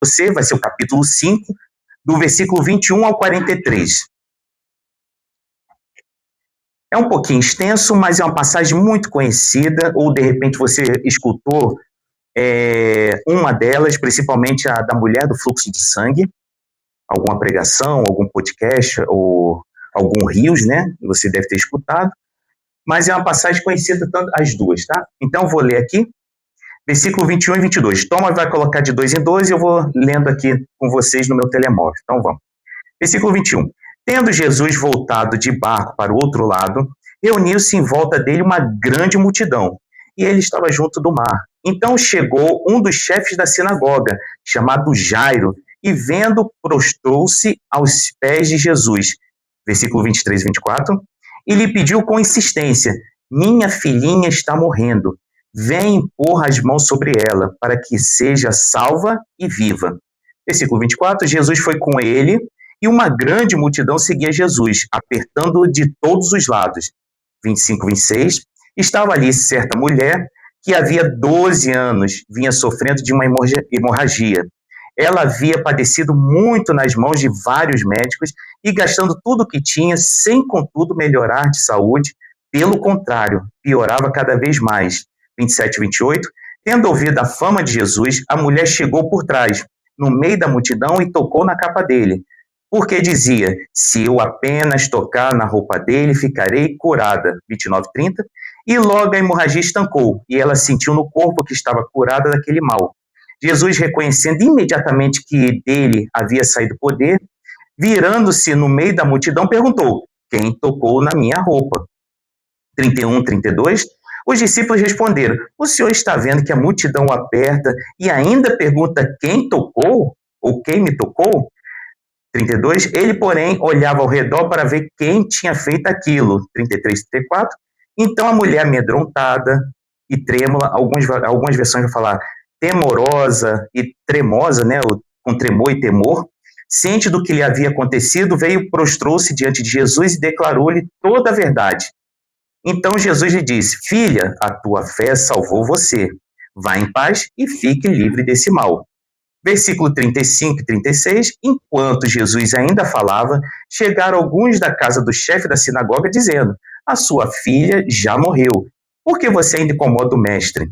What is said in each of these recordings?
você, vai ser o capítulo 5, do versículo 21 ao 43. É um pouquinho extenso, mas é uma passagem muito conhecida, ou de repente você escutou uma delas, principalmente a da mulher do fluxo de sangue, alguma pregação, algum podcast, ou algum rios, né? Você deve ter escutado, mas é uma passagem conhecida, tanto as duas, tá? Então, vou ler aqui, versículo 21 e 22. Toma vai colocar de 2 em 2 e eu vou lendo aqui com vocês no meu telemóvel. Então, vamos. Versículo 21. Tendo Jesus voltado de barco para o outro lado, reuniu-se em volta dele uma grande multidão, e ele estava junto do mar. Então chegou um dos chefes da sinagoga, chamado Jairo, e vendo, prostrou-se aos pés de Jesus. Versículo 23 e 24. E lhe pediu com insistência: minha filhinha está morrendo. Vem impor as mãos sobre ela, para que seja salva e viva. Versículo 24. Jesus foi com ele, e uma grande multidão seguia Jesus, apertando-o de todos os lados. 25, 26. Estava ali certa mulher que havia 12 anos vinha sofrendo de uma hemorragia. Ela havia padecido muito nas mãos de vários médicos e gastando tudo o que tinha, sem contudo melhorar de saúde. Pelo contrário, piorava cada vez mais. 27 e 28. Tendo ouvido a fama de Jesus, a mulher chegou por trás, no meio da multidão, e tocou na capa dele, porque dizia: se eu apenas tocar na roupa dele, ficarei curada. 29 e 30. E logo a hemorragia estancou, e ela sentiu no corpo que estava curada daquele mal. Jesus, reconhecendo imediatamente que dele havia saído poder, virando-se no meio da multidão, perguntou: quem tocou na minha roupa? 31, 32. Os discípulos responderam: o senhor está vendo que a multidão o aperta e ainda pergunta quem tocou? Ou quem me tocou? 32. Ele, porém, olhava ao redor para ver quem tinha feito aquilo. 33 e 34. Então a mulher, amedrontada e trêmula, algumas versões vão falar temorosa e tremosa, né, com tremor e temor, ciente do que lhe havia acontecido, veio, prostrou-se diante de Jesus e declarou-lhe toda a verdade. Então Jesus lhe disse: filha, a tua fé salvou você. Vá em paz e fique livre desse mal. Versículo 35 e 36. Enquanto Jesus ainda falava, chegaram alguns da casa do chefe da sinagoga, dizendo: a sua filha já morreu. Por que você ainda incomoda o mestre?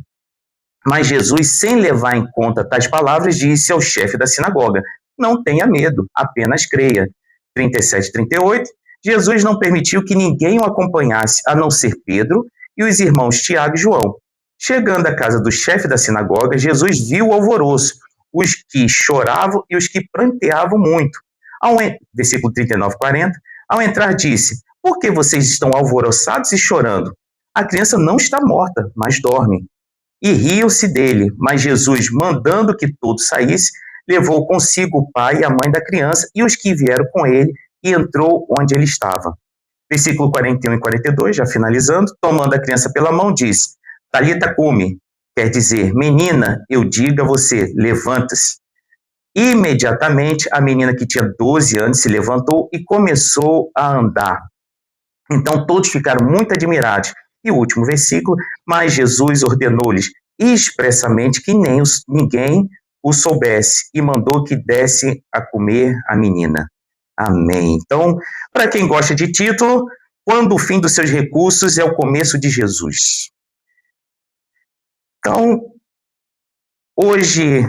Mas Jesus, sem levar em conta tais palavras, disse ao chefe da sinagoga: não tenha medo, apenas creia. 37 e 38. Jesus não permitiu que ninguém o acompanhasse, a não ser Pedro e os irmãos Tiago e João. Chegando à casa do chefe da sinagoga, Jesus viu o alvoroço, os que choravam e os que pranteavam muito. Versículo 39 e 40. Ao entrar, disse: por que vocês estão alvoroçados e chorando? A criança não está morta, mas dorme. E riam-se dele, mas Jesus, mandando que todos saíssem, levou consigo o pai e a mãe da criança e os que vieram com ele, e entrou onde ele estava. Versículo 41 e 42, já finalizando, tomando a criança pela mão, disse: Talita cumi, quer dizer, menina, eu digo a você, levanta-se. Imediatamente, a menina, que tinha 12 anos, se levantou e começou a andar. Então todos ficaram muito admirados. E o último versículo: mas Jesus ordenou-lhes expressamente que ninguém o soubesse, e mandou que desse a comer a menina. Amém. Então, para quem gosta de título, quando o fim dos seus recursos é o começo de Jesus. Então, hoje,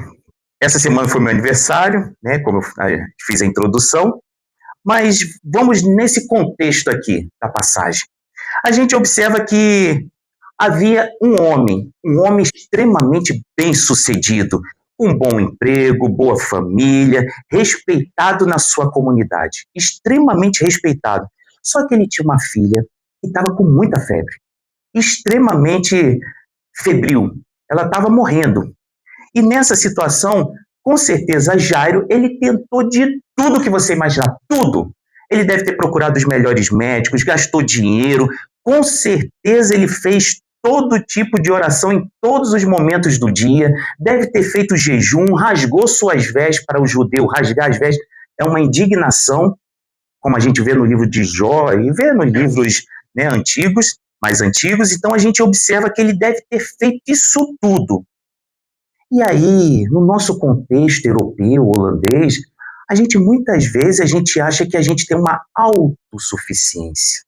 essa semana foi meu aniversário, né, como eu fiz a introdução, mas vamos nesse contexto aqui da passagem. A gente observa que havia um homem extremamente bem-sucedido, com bom emprego, boa família, respeitado na sua comunidade, extremamente respeitado. Só que ele tinha uma filha que estava com muita febre, extremamente febril, ela estava morrendo. E nessa situação, com certeza, Jairo, ele tentou de tudo que você imaginar, tudo. Ele deve ter procurado os melhores médicos, gastou dinheiro, com certeza ele fez todo tipo de oração em todos os momentos do dia, deve ter feito jejum, rasgou suas vestes. Para o judeu, rasgar as vestes é uma indignação, como a gente vê no livro de Jó e vê nos livros, né, mais antigos. Então a gente observa que ele deve ter feito isso tudo. E aí, no nosso contexto europeu, holandês, muitas vezes a gente acha que a gente tem uma autossuficiência.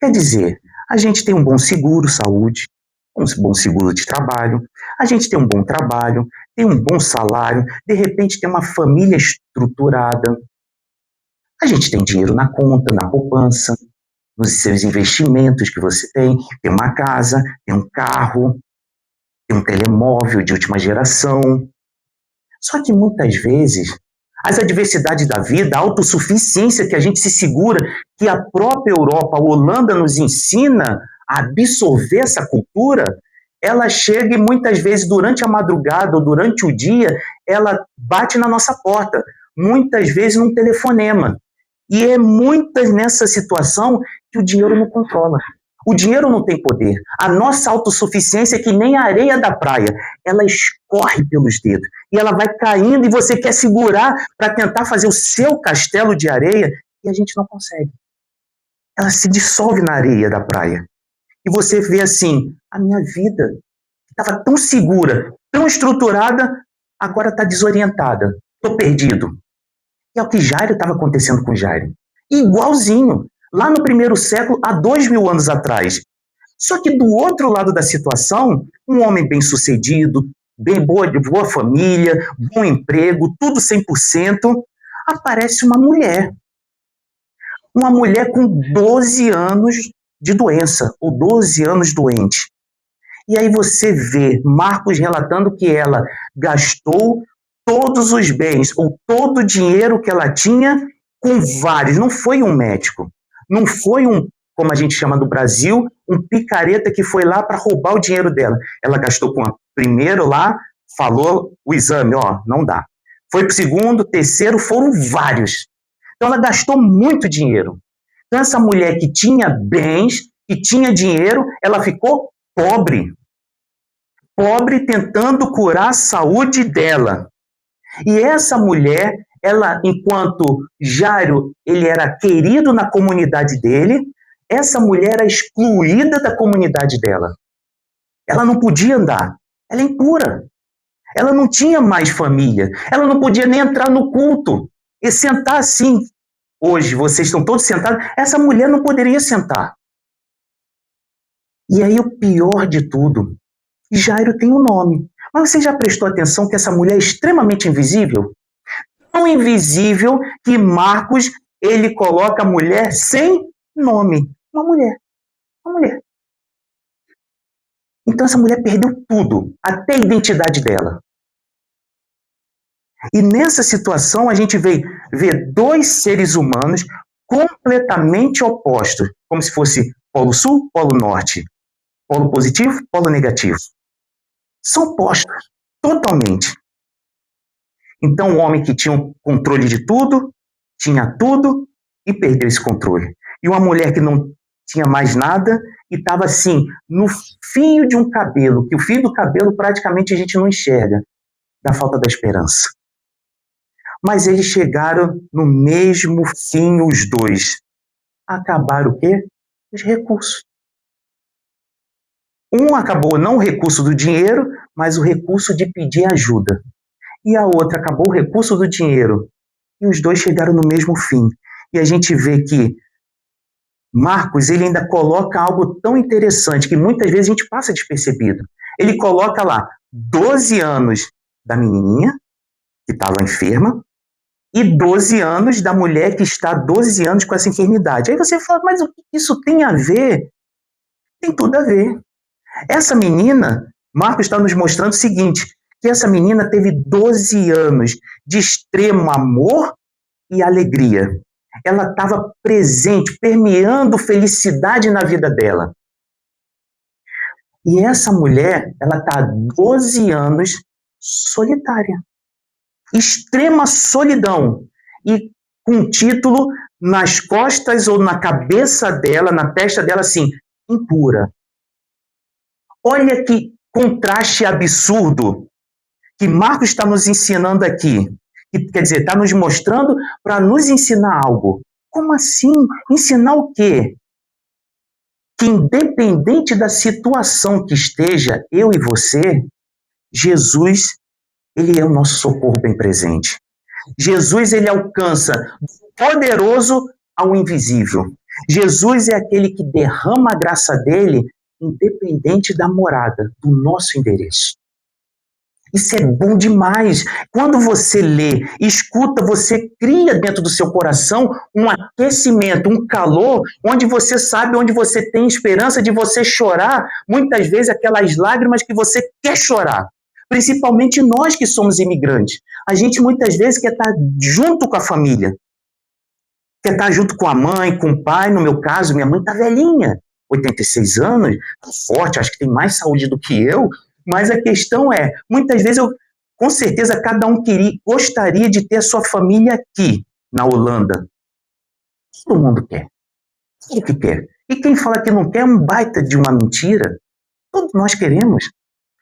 Quer dizer, a gente tem um bom seguro-saúde, um bom seguro de trabalho, a gente tem um bom trabalho, tem um bom salário, de repente tem uma família estruturada, a gente tem dinheiro na conta, na poupança, nos seus investimentos que você tem uma casa, tem um carro, tem um telemóvel de última geração. Só que muitas vezes as adversidades da vida, a autossuficiência que a gente se segura, que a própria Europa, a Holanda nos ensina a absorver essa cultura, ela chega e muitas vezes durante a madrugada ou durante o dia, ela bate na nossa porta, muitas vezes num telefonema. E é muitas nessa situação que o dinheiro não controla. O dinheiro não tem poder. A nossa autossuficiência é que nem a areia da praia. Ela escorre pelos dedos. E ela vai caindo e você quer segurar para tentar fazer o seu castelo de areia e a gente não consegue. Ela se dissolve na areia da praia. E você vê assim, a minha vida estava tão segura, tão estruturada, agora está desorientada. Estou perdido. E é o que Jairo estava acontecendo com Jairo. Igualzinho. Lá no primeiro século, há 2000 anos atrás. Só que do outro lado da situação, um homem bem-sucedido, bem boa família, bom emprego, tudo 100%, aparece uma mulher. Uma mulher com 12 anos de doença, ou 12 anos doente. E aí você vê Marcos relatando que ela gastou todos os bens, ou todo o dinheiro que ela tinha com vários. Não foi um médico. Não foi como a gente chama no Brasil, um picareta que foi lá para roubar o dinheiro dela. Ela gastou com a primeiro lá, falou o exame, não dá. Foi para o segundo, terceiro, foram vários. Então ela gastou muito dinheiro. Então essa mulher que tinha bens, que tinha dinheiro, ela ficou pobre. Pobre tentando curar a saúde dela. E essa mulher, ela, enquanto Jairo, ele era querido na comunidade dele, essa mulher era excluída da comunidade dela. Ela não podia andar. Ela é impura. Ela não tinha mais família. Ela não podia nem entrar no culto e sentar assim. Hoje, vocês estão todos sentados. Essa mulher não poderia sentar. E aí, o pior de tudo, Jairo tem um nome. Mas você já prestou atenção que essa mulher é extremamente invisível? Tão invisível que Marcos, ele coloca a mulher sem nome. Uma mulher. Uma mulher. Então essa mulher perdeu tudo, até a identidade dela. E nessa situação a gente vê dois seres humanos completamente opostos, como se fosse polo sul, polo norte, polo positivo, polo negativo. São opostos, totalmente. Então, o homem que tinha o controle de tudo, tinha tudo e perdeu esse controle. E uma mulher que não tinha mais nada e estava assim, no fio de um cabelo, que o fio do cabelo praticamente a gente não enxerga, da falta da esperança. Mas eles chegaram no mesmo fim, os dois. Acabaram o quê? Os recursos. Um acabou não o recurso do dinheiro, mas o recurso de pedir ajuda. E a outra acabou o recurso do dinheiro. E os dois chegaram no mesmo fim. E a gente vê que Marcos, ele ainda coloca algo tão interessante que muitas vezes a gente passa despercebido. Ele coloca lá 12 anos da menininha, que estava enferma, e 12 anos da mulher que está 12 anos com essa enfermidade. Aí você fala, mas o que isso tem a ver? Tem tudo a ver. Essa menina, Marcos está nos mostrando o seguinte, que essa menina teve 12 anos de extremo amor e alegria. Ela estava presente, permeando felicidade na vida dela. E essa mulher, ela está há 12 anos solitária. Extrema solidão. E com um título nas costas ou na cabeça dela, na testa dela, assim, impura. Olha que contraste absurdo que Marcos está nos ensinando aqui. Quer dizer, está nos mostrando para nos ensinar algo. Como assim? Ensinar o quê? Que independente da situação que esteja, eu e você, Jesus, ele é o nosso socorro bem presente. Jesus, ele alcança do poderoso ao invisível. Jesus é aquele que derrama a graça dele, independente da morada, do nosso endereço. Isso é bom demais. Quando você lê, escuta, você cria dentro do seu coração um aquecimento, um calor, onde você sabe, onde você tem esperança de você chorar, muitas vezes aquelas lágrimas que você quer chorar. Principalmente nós que somos imigrantes. A gente muitas vezes quer estar junto com a família. Quer estar junto com a mãe, com o pai. No meu caso, minha mãe está velhinha, 86 anos, tá forte, acho que tem mais saúde do que eu. Mas a questão é, muitas vezes, com certeza, cada um gostaria de ter a sua família aqui, na Holanda. Todo mundo quer. Todo que quer. E quem fala que não quer é um baita de uma mentira. Todos nós queremos.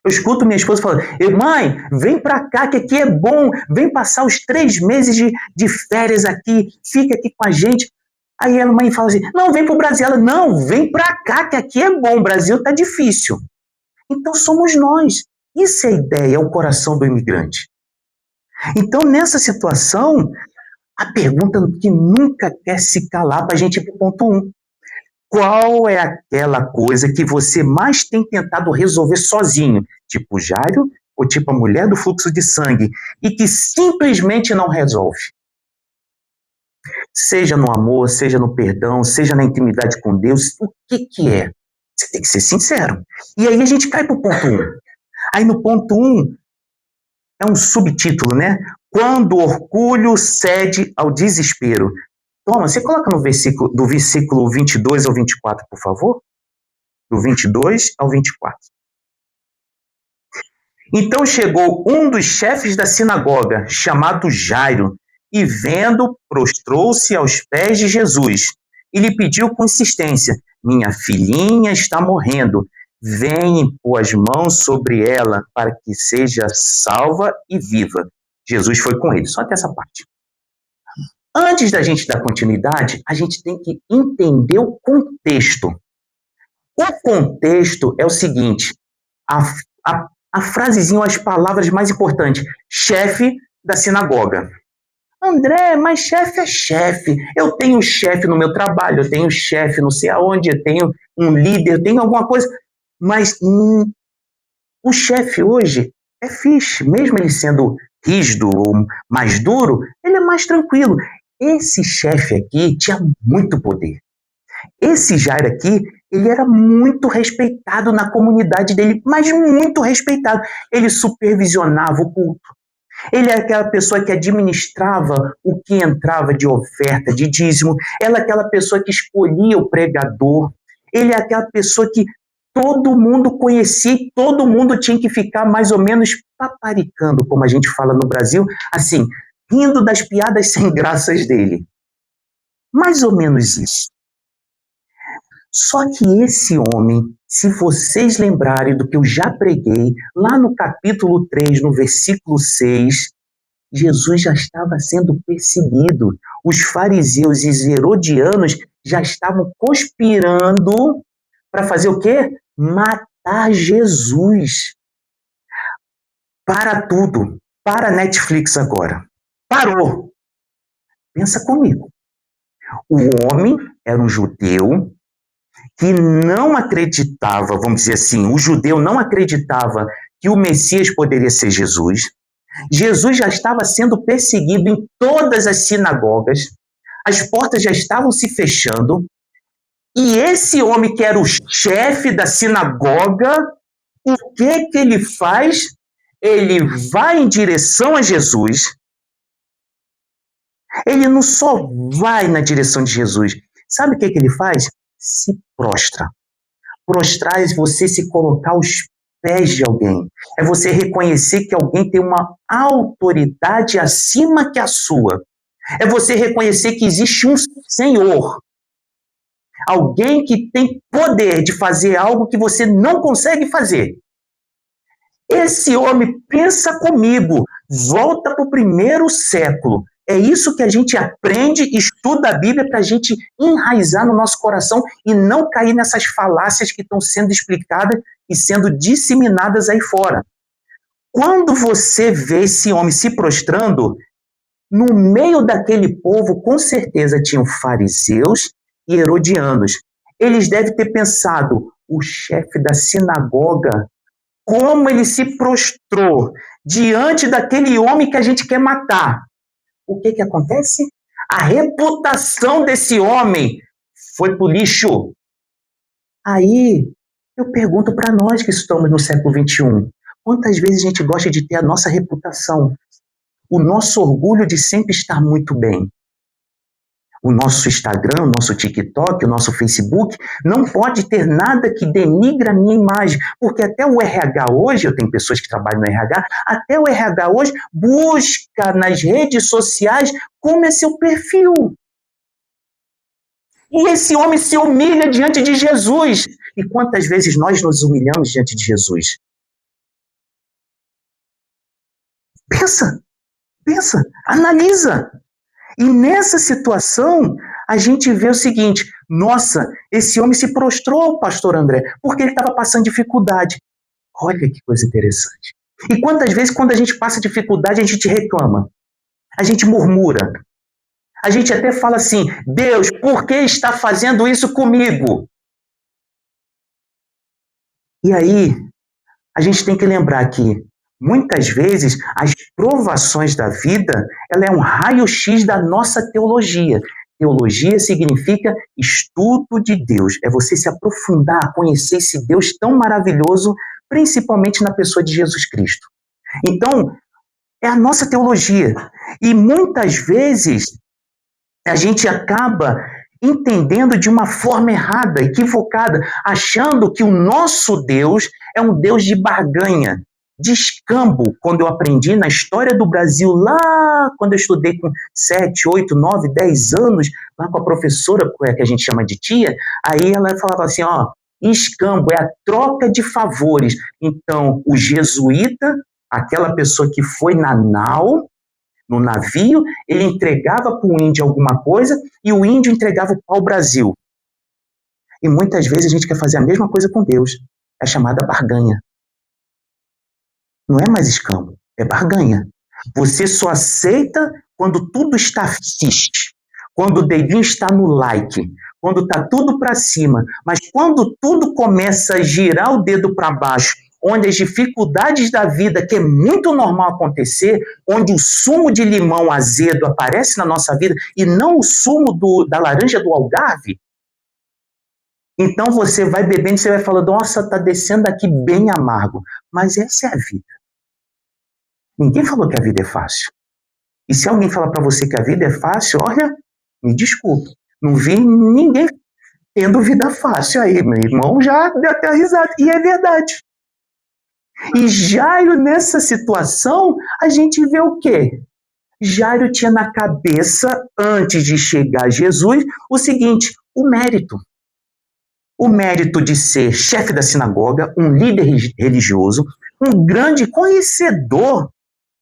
Eu escuto minha esposa falando, mãe, vem pra cá que aqui é bom, vem passar os 3 meses de férias aqui, fica aqui com a gente. Aí a mãe fala assim, não, vem pro Brasil. Ela, não, vem pra cá que aqui é bom, o Brasil tá difícil. Então somos nós. Isso é a ideia, é o coração do imigrante. Então nessa situação, a pergunta que nunca quer se calar para a gente ir para o ponto 1. Qual é aquela coisa que você mais tem tentado resolver sozinho? Tipo Jairo ou tipo a mulher do fluxo de sangue? E que simplesmente não resolve? Seja no amor, seja no perdão, seja na intimidade com Deus, o que é? Você tem que ser sincero. E aí a gente cai para o ponto 1. Aí no ponto 1, é um subtítulo, né? Quando o orgulho cede ao desespero. Toma, você coloca no versículo, do versículo 22 ao 24, por favor? Do 22 ao 24. Então chegou um dos chefes da sinagoga, chamado Jairo, e vendo, prostrou-se aos pés de Jesus e lhe pediu com insistência, minha filhinha está morrendo, vem impor as mãos sobre ela para que seja salva e viva. Jesus foi com ele, só até essa parte. Antes da gente dar continuidade, a gente tem que entender o contexto. O contexto é o seguinte, a frasezinha, as palavras mais importantes, chefe da sinagoga. André, mas chefe é chefe. Eu tenho chefe no meu trabalho, eu tenho chefe não sei aonde, eu tenho um líder, eu tenho alguma coisa. Mas o chefe hoje é fixe, mesmo ele sendo rígido ou mais duro, ele é mais tranquilo. Esse chefe aqui tinha muito poder. Esse Jairo aqui, ele era muito respeitado na comunidade dele, mas muito respeitado. Ele supervisionava o culto. Ele é aquela pessoa que administrava o que entrava de oferta, de dízimo. Ela é aquela pessoa que escolhia o pregador. Ele é aquela pessoa que todo mundo conhecia e todo mundo tinha que ficar mais ou menos paparicando, como a gente fala no Brasil, assim, rindo das piadas sem graças dele. Mais ou menos isso. Só que esse homem, se vocês lembrarem do que eu já preguei, lá no capítulo 3, no versículo 6, Jesus já estava sendo perseguido. Os fariseus e os herodianos já estavam conspirando para fazer o quê? Matar Jesus. Para tudo. Para a Netflix agora. Parou. Pensa comigo. O homem era um judeu que não acreditava, vamos dizer assim, o judeu não acreditava que o Messias poderia ser Jesus. Jesus já estava sendo perseguido em todas as sinagogas, as portas já estavam se fechando, e esse homem que era o chefe da sinagoga, o que ele faz? Ele vai em direção a Jesus. Ele não só vai na direção de Jesus. Sabe o que ele faz? Se prostra. Prostrar é você se colocar aos pés de alguém. É você reconhecer que alguém tem uma autoridade acima que a sua. É você reconhecer que existe um Senhor. Alguém que tem poder de fazer algo que você não consegue fazer. Esse homem, pensa comigo, volta para o 1º século. É isso que a gente aprende, estuda a Bíblia para a gente enraizar no nosso coração e não cair nessas falácias que estão sendo explicadas e sendo disseminadas aí fora. quando você vê esse homem se prostrando, no meio daquele povo, com certeza, tinham fariseus e herodianos. Eles devem ter pensado, o chefe da sinagoga, como ele se prostrou diante daquele homem que a gente quer matar. O que acontece? A reputação desse homem foi pro lixo. Aí, eu pergunto para nós que estamos no século XXI, quantas vezes a gente gosta de ter a nossa reputação, o nosso orgulho de sempre estar muito bem? O nosso Instagram, o nosso TikTok, o nosso Facebook, não pode ter nada que denigre a minha imagem, porque até o RH hoje, eu tenho pessoas que trabalham no RH, até o RH hoje busca nas redes sociais como é seu perfil. E esse homem se humilha diante de Jesus. E quantas vezes nós nos humilhamos diante de Jesus? Pensa, analisa. E nessa situação, a gente vê o seguinte, nossa, esse homem se prostrou, pastor André, porque ele estava passando dificuldade. Olha que coisa interessante. E quantas vezes, quando a gente passa dificuldade, a gente reclama, a gente murmura, a gente até fala assim, Deus, por que está fazendo isso comigo? E aí, a gente tem que lembrar que, muitas vezes, as provações da vida, ela é um raio-x da nossa teologia. Teologia significa estudo de Deus. É você se aprofundar, conhecer esse Deus tão maravilhoso, principalmente na pessoa de Jesus Cristo. Então, é a nossa teologia. E muitas vezes, a gente acaba entendendo de uma forma errada, equivocada, achando que o nosso Deus é um Deus de barganha, de escambo. Quando eu aprendi na história do Brasil, lá quando eu estudei com 7, 8, 9, 10 anos, lá com a professora, que a gente chama de tia, aí ela falava assim, ó, escambo é a troca de favores. Então, o jesuíta, aquela pessoa que foi na nau, no navio, ele entregava para o índio alguma coisa e o índio entregava o pau-brasil. E muitas vezes a gente quer fazer a mesma coisa com Deus. É chamada barganha. Não é mais escambo, é barganha. Você só aceita quando tudo está fixe, quando o dedinho está no like, quando está tudo para cima. Mas quando tudo começa a girar o dedo para baixo, onde as dificuldades da vida, que é muito normal acontecer, onde o sumo de limão azedo aparece na nossa vida e não o sumo da laranja do Algarve, então você vai bebendo e você vai falando, nossa, está descendo aqui bem amargo. Mas essa é a vida. Ninguém falou que a vida é fácil. E se alguém falar para você que a vida é fácil, olha, me desculpe, não vi ninguém tendo vida fácil aí. Meu irmão já deu até a risada. E é verdade. E Jairo, nessa situação, a gente vê o quê? Jairo tinha na cabeça, antes de chegar a Jesus, o seguinte, o mérito. O mérito de ser chefe da sinagoga, um líder religioso, um grande conhecedor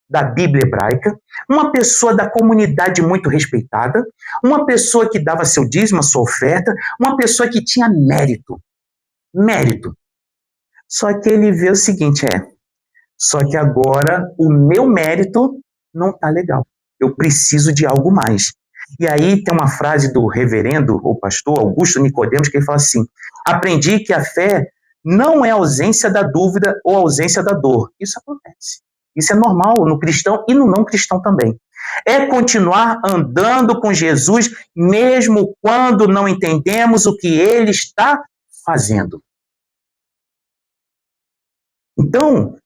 da Bíblia hebraica, uma pessoa da comunidade muito respeitada, uma pessoa que dava seu dízimo, a sua oferta, uma pessoa que tinha mérito. Mérito. Só que ele vê o seguinte, só que agora o meu mérito não está legal. Eu preciso de algo mais. E aí tem uma frase do reverendo, ou pastor, Augusto Nicodemos, que ele fala assim, aprendi que a fé não é ausência da dúvida ou ausência da dor. Isso acontece. Isso é normal no cristão e no não cristão também. É continuar andando com Jesus, mesmo quando não entendemos o que ele está fazendo. Então,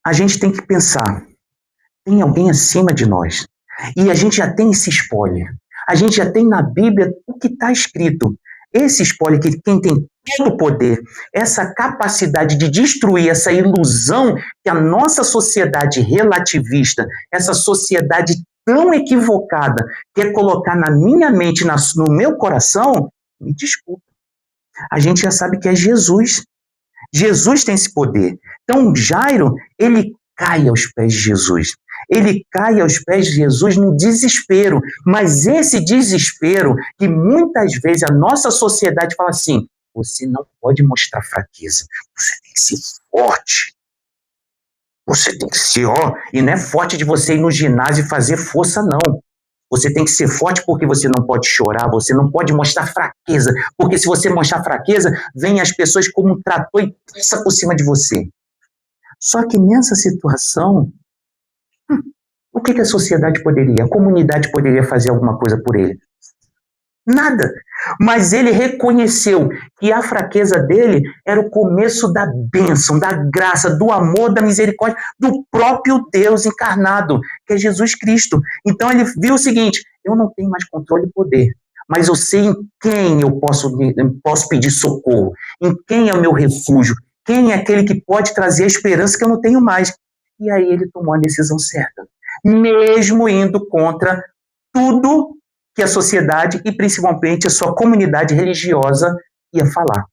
a gente tem que pensar, tem alguém acima de nós. E a gente já tem esse spoiler. A gente já tem na Bíblia o que está escrito. Esse spoiler, que quem tem todo o poder, essa capacidade de destruir essa ilusão que a nossa sociedade relativista, essa sociedade tão equivocada, quer colocar na minha mente, no meu coração, me desculpa. A gente já sabe que é Jesus. Jesus tem esse poder. Então, Jairo, ele cai aos pés de Jesus. Ele cai aos pés de Jesus no desespero. Mas esse desespero, que muitas vezes a nossa sociedade fala assim, você não pode mostrar fraqueza, você tem que ser forte. Você tem que ser, e não é forte de você ir no ginásio e fazer força, não. Você tem que ser forte porque você não pode chorar, você não pode mostrar fraqueza, porque se você mostrar fraqueza, vem as pessoas como um trator e passa por cima de você. Só que nessa situação, o que a sociedade poderia, a comunidade poderia fazer alguma coisa por ele? Nada. Mas ele reconheceu que a fraqueza dele era o começo da bênção, da graça, do amor, da misericórdia, do próprio Deus encarnado, que é Jesus Cristo. Então ele viu o seguinte: eu não tenho mais controle e poder, mas eu sei em quem eu posso pedir socorro, em quem é o meu refúgio, quem é aquele que pode trazer a esperança que eu não tenho mais. E aí ele tomou a decisão certa, mesmo indo contra tudo que a sociedade e principalmente a sua comunidade religiosa ia falar.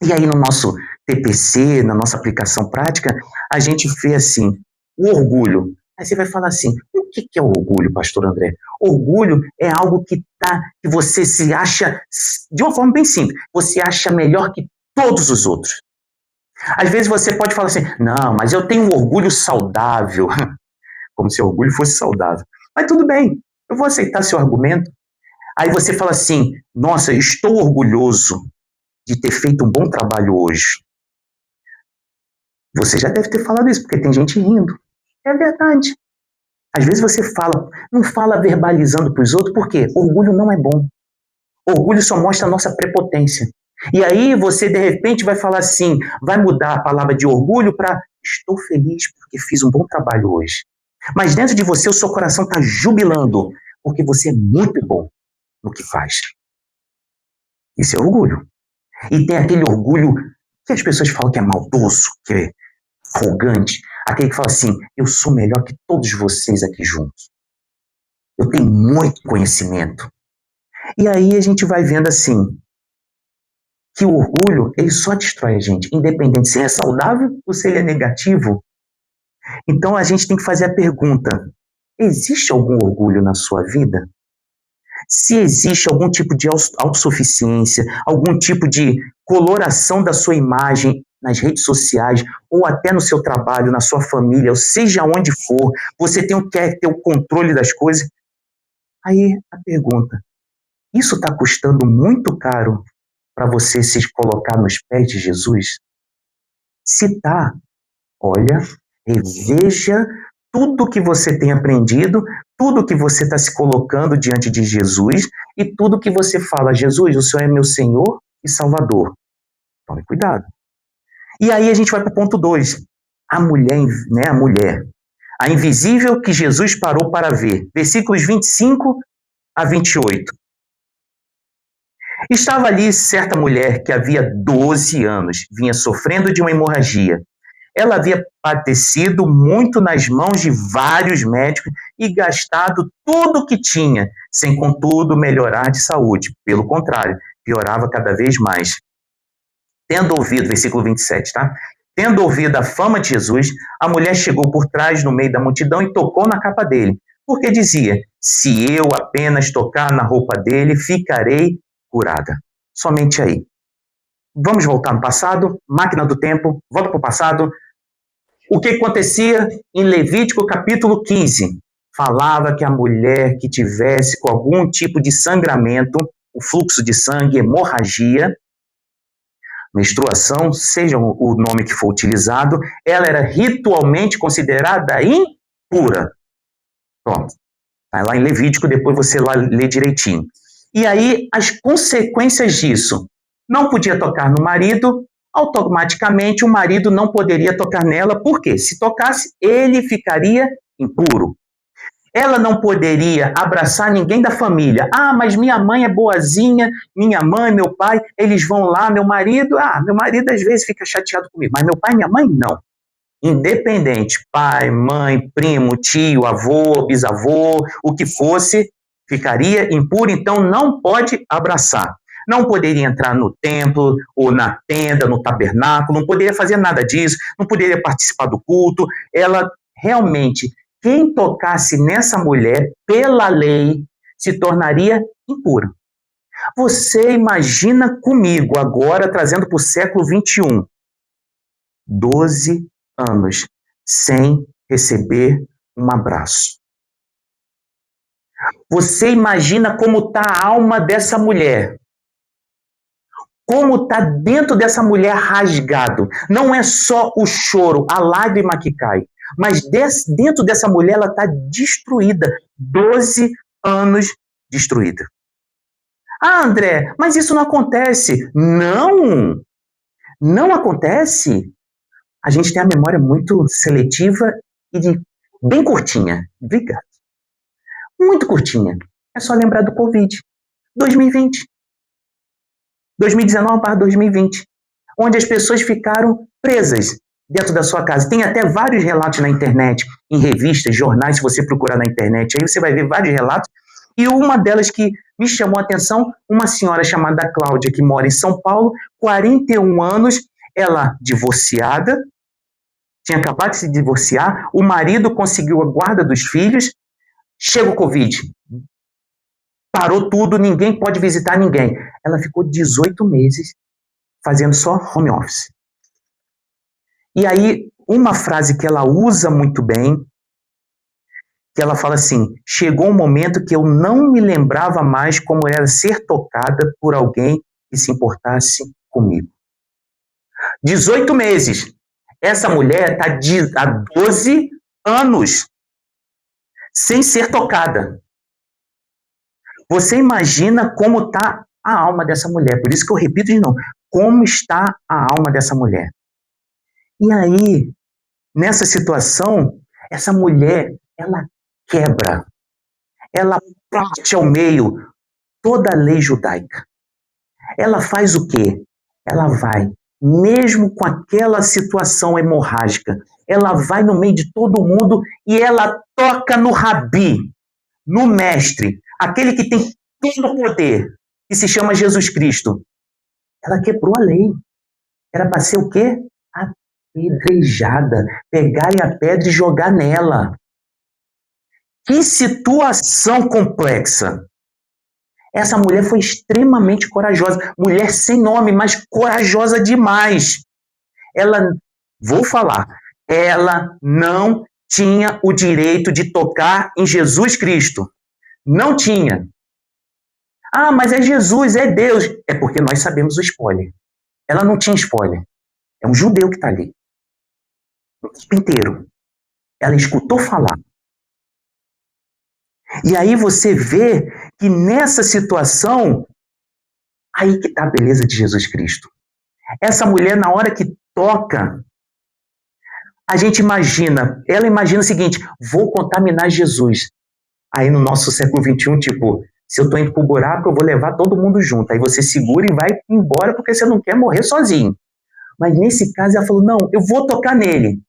E aí no nosso TPC, na nossa aplicação prática, a gente vê assim, o orgulho. Aí você vai falar assim, o que é o orgulho, pastor André? Orgulho é algo que você se acha, de uma forma bem simples, você acha melhor que todos os outros. Às vezes você pode falar assim, não, mas eu tenho um orgulho saudável, como se o orgulho fosse saudável. Mas tudo bem, eu vou aceitar seu argumento. Aí você fala assim, nossa, estou orgulhoso de ter feito um bom trabalho hoje. Você já deve ter falado isso, porque tem gente rindo. É verdade. Às vezes você fala, não fala verbalizando para os outros, por quê? Orgulho não é bom. Orgulho só mostra a nossa prepotência. E aí você, de repente, vai falar assim, vai mudar a palavra de orgulho para estou feliz porque fiz um bom trabalho hoje. Mas dentro de você, o seu coração está jubilando, porque você é muito bom no que faz. Isso é orgulho. E tem aquele orgulho que as pessoas falam que é maldoso, que é arrogante. Aquele que fala assim, eu sou melhor que todos vocês aqui juntos. Eu tenho muito conhecimento. E aí a gente vai vendo assim, que o orgulho, ele só destrói a gente, independente se é saudável ou se ele é negativo. Então a gente tem que fazer a pergunta, existe algum orgulho na sua vida? Se existe algum tipo de autossuficiência, algum tipo de coloração da sua imagem nas redes sociais, ou até no seu trabalho, na sua família, ou seja onde for, você quer ter o controle das coisas, aí a pergunta, isso está custando muito caro para você se colocar nos pés de Jesus? Se está, olha, reveja tudo que você tem aprendido, tudo que você está se colocando diante de Jesus e tudo que você fala, Jesus, o Senhor é meu Senhor e Salvador. Tome cuidado. E aí a gente vai para o ponto 2. A mulher, a invisível que Jesus parou para ver. Versículos 25 a 28. Estava ali certa mulher que havia 12 anos, vinha sofrendo de uma hemorragia. Ela havia padecido muito nas mãos de vários médicos e gastado tudo o que tinha, sem contudo melhorar de saúde. Pelo contrário, piorava cada vez mais. Tendo ouvido, versículo 27, tá? Tendo ouvido a fama de Jesus, a mulher chegou por trás, no meio da multidão, e tocou na capa dele, porque dizia, se eu apenas tocar na roupa dele, ficarei curada. Somente aí. Vamos voltar no passado, máquina do tempo, volta para o passado. O que acontecia em Levítico capítulo 15? Falava que a mulher que tivesse com algum tipo de sangramento, o fluxo de sangue, hemorragia, menstruação, seja o nome que for utilizado, ela era ritualmente considerada impura. Pronto. Vai lá em Levítico, depois você lá lê direitinho. E aí, as consequências disso. Não podia tocar no marido, automaticamente o marido não poderia tocar nela, por quê? Se tocasse, ele ficaria impuro. Ela não poderia abraçar ninguém da família. Ah, mas minha mãe é boazinha, minha mãe, meu pai, eles vão lá, meu marido às vezes fica chateado comigo, mas meu pai e minha mãe não. Independente, pai, mãe, primo, tio, avô, bisavô, o que fosse, ficaria impuro, então não pode abraçar. Não poderia entrar no templo, ou na tenda, no tabernáculo, não poderia fazer nada disso, não poderia participar do culto. Ela realmente, quem tocasse nessa mulher, pela lei, se tornaria impura. Você imagina comigo, agora trazendo para o século XXI, 12 anos, sem receber um abraço. Você imagina como está a alma dessa mulher? Como está dentro dessa mulher rasgado? Não é só o choro, a lágrima que cai, mas dentro dessa mulher ela está destruída. 12 anos destruída. Ah, André, mas isso não acontece. Não! Não acontece. A gente tem a memória muito seletiva e bem curtinha. Obrigado. Muito curtinha. É só lembrar do Covid. 2020. 2019 para 2020. Onde as pessoas ficaram presas dentro da sua casa. Tem até vários relatos na internet, em revistas, jornais, se você procurar na internet. Aí você vai ver vários relatos. E uma delas que me chamou a atenção, uma senhora chamada Cláudia, que mora em São Paulo, 41 anos, ela divorciada, tinha acabado de se divorciar, o marido conseguiu a guarda dos filhos, chega o Covid. Parou tudo, ninguém pode visitar ninguém. Ela ficou 18 meses fazendo só home office. E aí, uma frase que ela usa muito bem, que ela fala assim, chegou um momento que eu não me lembrava mais como era ser tocada por alguém que se importasse comigo. 18 meses. Essa mulher está há 12 anos sem ser tocada. Você imagina como está a alma dessa mulher. Por isso que eu repito de novo. Como está a alma dessa mulher? E aí, nessa situação, essa mulher, ela quebra. Ela parte ao meio toda a lei judaica. Ela faz o quê? Ela vai, mesmo com aquela situação hemorrágica, ela vai no meio de todo mundo e ela toca no rabi, no mestre, aquele que tem todo o poder, que se chama Jesus Cristo. Ela quebrou a lei. Era para ser o quê? Apedrejada. Pegar a pedra e jogar nela. Que situação complexa. Essa mulher foi extremamente corajosa. Mulher sem nome, mas corajosa demais. Ela, vou falar, ela não tinha o direito de tocar em Jesus Cristo. Não tinha. Ah, mas é Jesus, é Deus. É porque nós sabemos o spoiler. Ela não tinha spoiler. É um judeu que está ali. O tempo inteiro. Ela escutou falar. E aí você vê que nessa situação, aí que está a beleza de Jesus Cristo. Essa mulher, na hora que toca, a gente imagina, ela imagina o seguinte, vou contaminar Jesus. Aí no nosso século XXI, tipo, se eu estou indo pro buraco, eu vou levar todo mundo junto. Aí você segura e vai embora porque você não quer morrer sozinho. Mas nesse caso ela falou, não, eu vou tocar nele.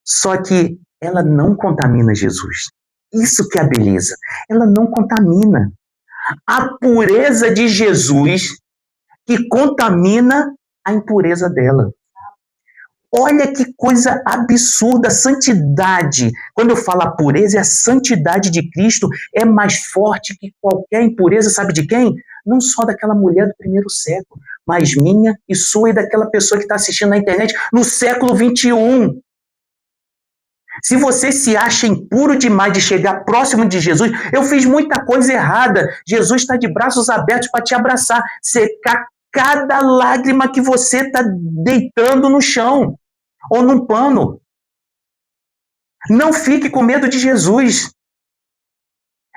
Só que ela não contamina Jesus. Isso que é a beleza. Ela não contamina. A pureza de Jesus que contamina a impureza dela. Olha que coisa absurda, a santidade. Quando eu falo a pureza, a santidade de Cristo é mais forte que qualquer impureza, sabe de quem? Não só daquela mulher do primeiro século, mas minha e sua e daquela pessoa que está assistindo na internet no século XXI. Se você se acha impuro demais de chegar próximo de Jesus, eu fiz muita coisa errada. Jesus está de braços abertos para te abraçar, secar cada lágrima que você está deitando no chão ou num pano. Não fique com medo de Jesus.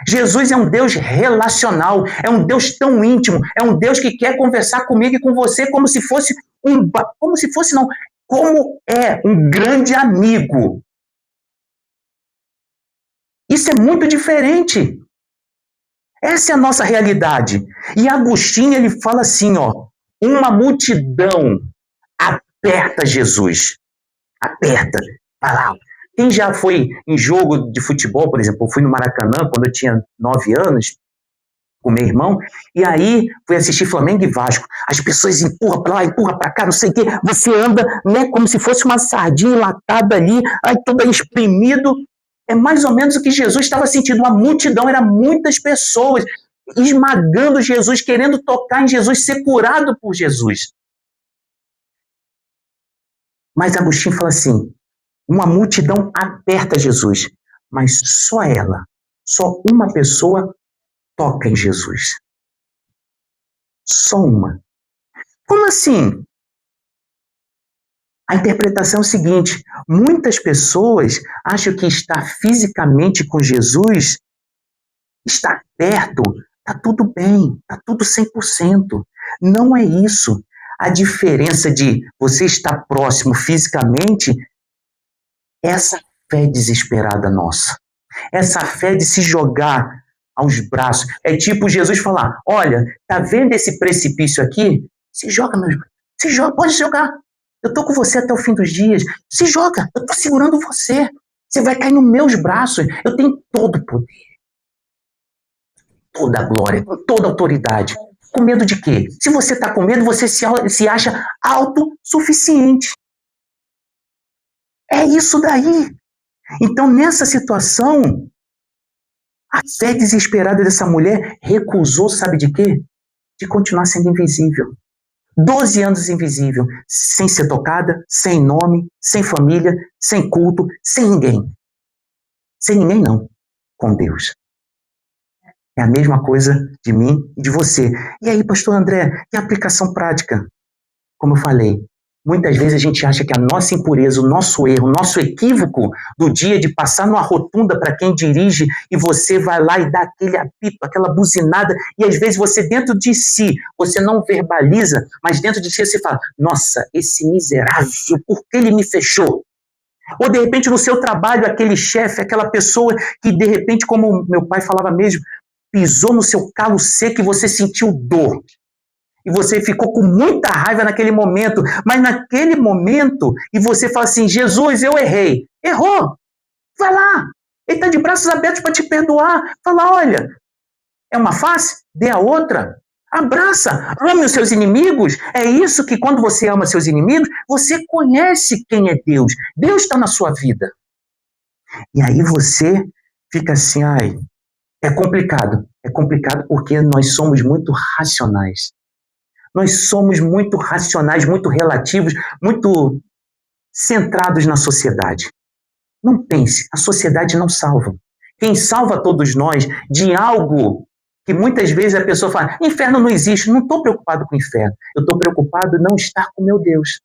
Jesus é um Deus relacional, é um Deus tão íntimo, é um Deus que quer conversar comigo e com você como é um grande amigo. Isso é muito diferente. Essa é a nossa realidade. E Agostinho, ele fala assim, ó, uma multidão aperta Jesus. Aperta. Quem já foi em jogo de futebol, por exemplo, eu fui no Maracanã quando eu tinha 9 anos, com meu irmão, e aí fui assistir Flamengo e Vasco. As pessoas empurram para lá, empurram para cá, não sei o quê. Você anda, né, como se fosse uma sardinha enlatada ali, aí todo espremido. É mais ou menos o que Jesus estava sentindo. Uma multidão, eram muitas pessoas esmagando Jesus, querendo tocar em Jesus, ser curado por Jesus. Mas Agostinho fala assim, Uma multidão aperta Jesus, mas só ela, só uma pessoa toca em Jesus. Só uma. Como assim? A interpretação é o seguinte: muitas pessoas acham que estar fisicamente com Jesus, estar perto, está tudo bem, está tudo 100%. Não é isso. A diferença de você estar próximo fisicamente é essa fé desesperada nossa. Essa fé de se jogar aos braços. É tipo Jesus falar: olha, tá vendo esse precipício aqui? Se joga, meu irmão. Se joga, pode jogar. Eu tô com você até o fim dos dias. Se joga, eu tô segurando você. Você vai cair nos meus braços. Eu tenho todo o poder, toda a glória, toda a autoridade. Com medo de quê? Se você tá com medo, você se acha autossuficiente. É isso daí. Então, nessa situação, a fé desesperada dessa mulher recusou, sabe de quê? De continuar sendo invisível. 12 anos invisível, sem ser tocada, sem nome, sem família, sem culto, sem ninguém. Sem ninguém não, com Deus. É a mesma coisa de mim e de você. E aí, pastor André, e a aplicação prática? Como eu falei, muitas vezes a gente acha que a nossa impureza, o nosso erro, o nosso equívoco do dia de passar numa rotunda para quem dirige e você vai lá e dá aquele apito, aquela buzinada, e às vezes você dentro de si, você não verbaliza, mas dentro de si você fala: nossa, esse miserável, por que ele me fechou? Ou de repente no seu trabalho, aquele chefe, aquela pessoa que de repente, como meu pai falava mesmo, pisou no seu calo seco e você sentiu dor. E você ficou com muita raiva naquele momento, mas naquele momento, e você fala assim: Jesus, eu errei. Errou. Vai lá. Ele está de braços abertos para te perdoar. Fala: olha, é uma face? Dê a outra. Abraça. Ame os seus inimigos. É isso que quando você ama seus inimigos, você conhece quem é Deus. Deus está na sua vida. E aí você fica assim: ai, é complicado. É complicado porque nós somos muito racionais. Nós somos muito racionais, muito relativos, muito centrados na sociedade. Não pense, a sociedade não salva. Quem salva todos nós de algo que muitas vezes a pessoa fala: inferno não existe. Não estou preocupado com o inferno. Eu estou preocupado em não estar com meu Deus.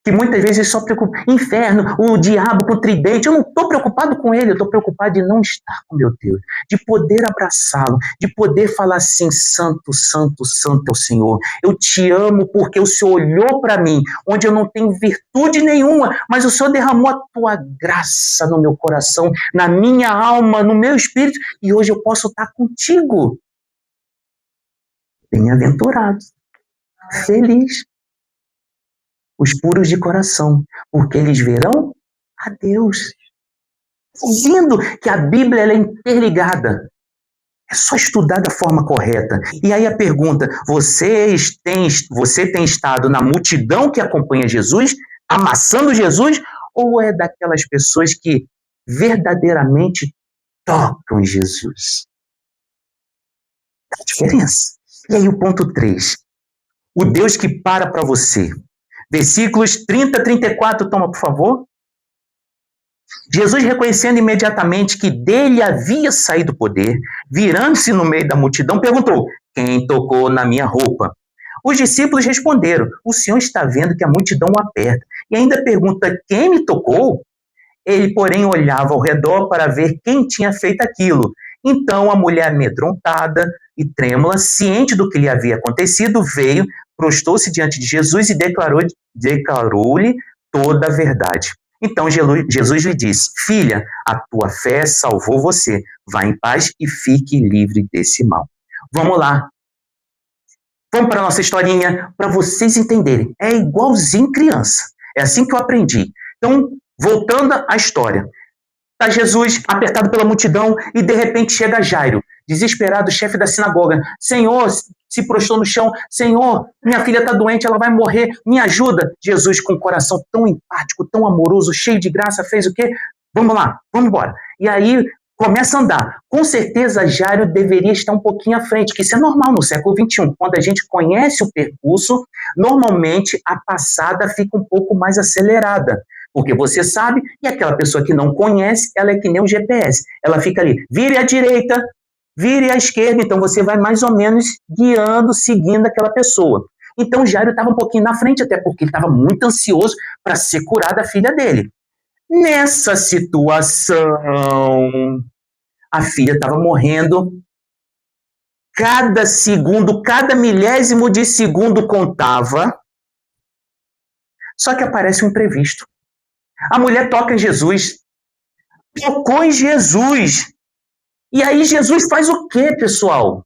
Que muitas vezes só preocupa: inferno, o diabo com o tridente. Eu não estou preocupado com ele, eu estou preocupado de não estar com meu Deus, de poder abraçá-lo, de poder falar assim: santo, santo, santo é o Senhor. Eu te amo porque o Senhor olhou para mim, onde eu não tenho virtude nenhuma, mas o Senhor derramou a tua graça no meu coração, na minha alma, no meu espírito, e hoje eu posso estar contigo. Bem-aventurado, feliz os puros de coração, porque eles verão a Deus. Vendo que a Bíblia ela é interligada. É só estudar da forma correta. E aí a pergunta: você tem estado na multidão que acompanha Jesus, amassando Jesus, ou é daquelas pessoas que verdadeiramente tocam Jesus? Tem diferença. E aí o ponto 3. O Deus que para você. Versículos 30 a 34, toma, por favor. Jesus, reconhecendo imediatamente que dele havia saído o poder, virando-se no meio da multidão, perguntou: quem tocou na minha roupa? Os discípulos responderam: o Senhor está vendo que a multidão o aperta. E ainda pergunta: quem me tocou? Ele, porém, olhava ao redor para ver quem tinha feito aquilo. Então a mulher, amedrontada e trêmula, ciente do que lhe havia acontecido, veio, prostou-se diante de Jesus e declarou-lhe toda a verdade. Então Jesus lhe disse: filha, a tua fé salvou você. Vá em paz e fique livre desse mal. Vamos lá. Vamos para a nossa historinha, para vocês entenderem. É igualzinho criança. É assim que eu aprendi. Então, voltando à história. Está Jesus apertado pela multidão e de repente chega Jairo, desesperado, chefe da sinagoga. Senhor, se prostrou no chão. Senhor, minha filha está doente, ela vai morrer, me ajuda. Jesus, com um coração tão empático, tão amoroso, cheio de graça, fez o quê? Vamos lá, vamos embora. E aí começa a andar. Com certeza Jairo deveria estar um pouquinho à frente, que isso é normal no século XXI. Quando a gente conhece o percurso, normalmente a passada fica um pouco mais acelerada. Porque você sabe, e aquela pessoa que não conhece, ela é que nem o GPS. Ela fica ali, vire à direita, vire à esquerda, então você vai mais ou menos guiando, seguindo aquela pessoa. Então Jairo estava um pouquinho na frente, até porque ele estava muito ansioso para ser curado a filha dele. Nessa situação, a filha estava morrendo. Cada segundo, cada milésimo de segundo contava. Só que aparece um imprevisto. A mulher toca em Jesus. Tocou em Jesus. E aí Jesus faz o quê, pessoal?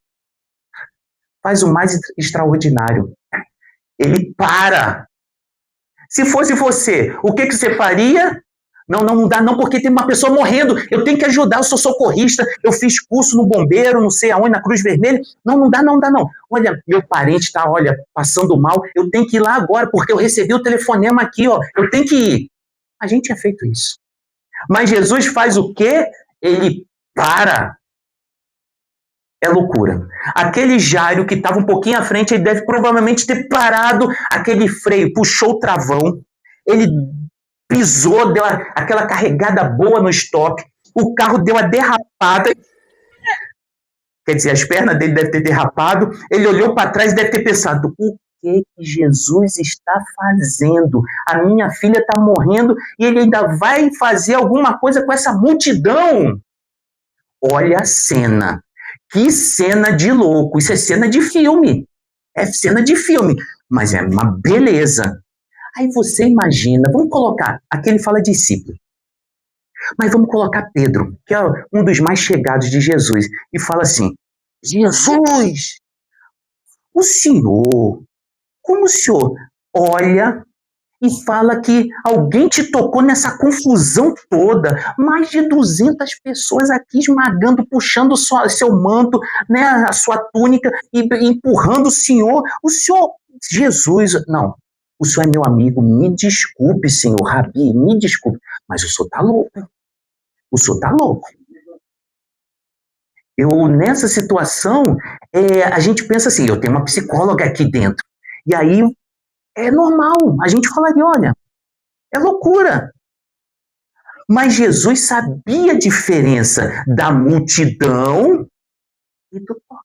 Faz o mais extraordinário. Ele para. Se fosse você, o que você faria? Não dá não, porque tem uma pessoa morrendo. Eu tenho que ajudar, eu sou socorrista, eu fiz curso no bombeiro, não sei aonde, na Cruz Vermelha. Não dá não. Olha, meu parente está, passando mal, eu tenho que ir lá agora, porque eu recebi o telefonema aqui, eu tenho que ir. A gente tinha feito isso. Mas Jesus faz o quê? Ele para. É loucura. Aquele Jairo que estava um pouquinho à frente, ele deve provavelmente ter parado aquele freio, puxou o travão, ele pisou, deu aquela carregada boa no stop, o carro deu a derrapada, quer dizer, as pernas dele devem ter derrapado, ele olhou para trás e deve ter pensado, o que Jesus está fazendo? A minha filha está morrendo e ele ainda vai fazer alguma coisa com essa multidão? Olha a cena. Que cena de louco. Isso é cena de filme. É cena de filme. Mas é uma beleza. Aí você imagina, vamos colocar, aqui ele fala discípulo. Mas vamos colocar Pedro, que é um dos mais chegados de Jesus, e fala assim, Jesus, o Senhor, como o Senhor olha e fala que alguém te tocou nessa confusão toda, mais de 200 pessoas aqui esmagando, puxando seu manto, né, a sua túnica e empurrando o Senhor, Jesus, não, o Senhor é meu amigo, me desculpe, Senhor, Rabi, me desculpe, mas o Senhor tá louco, o Senhor tá louco. Nessa situação, a gente pensa assim, eu tenho uma psicóloga aqui dentro, e aí é normal, a gente falaria, olha, é loucura. Mas Jesus sabia a diferença da multidão e do toque.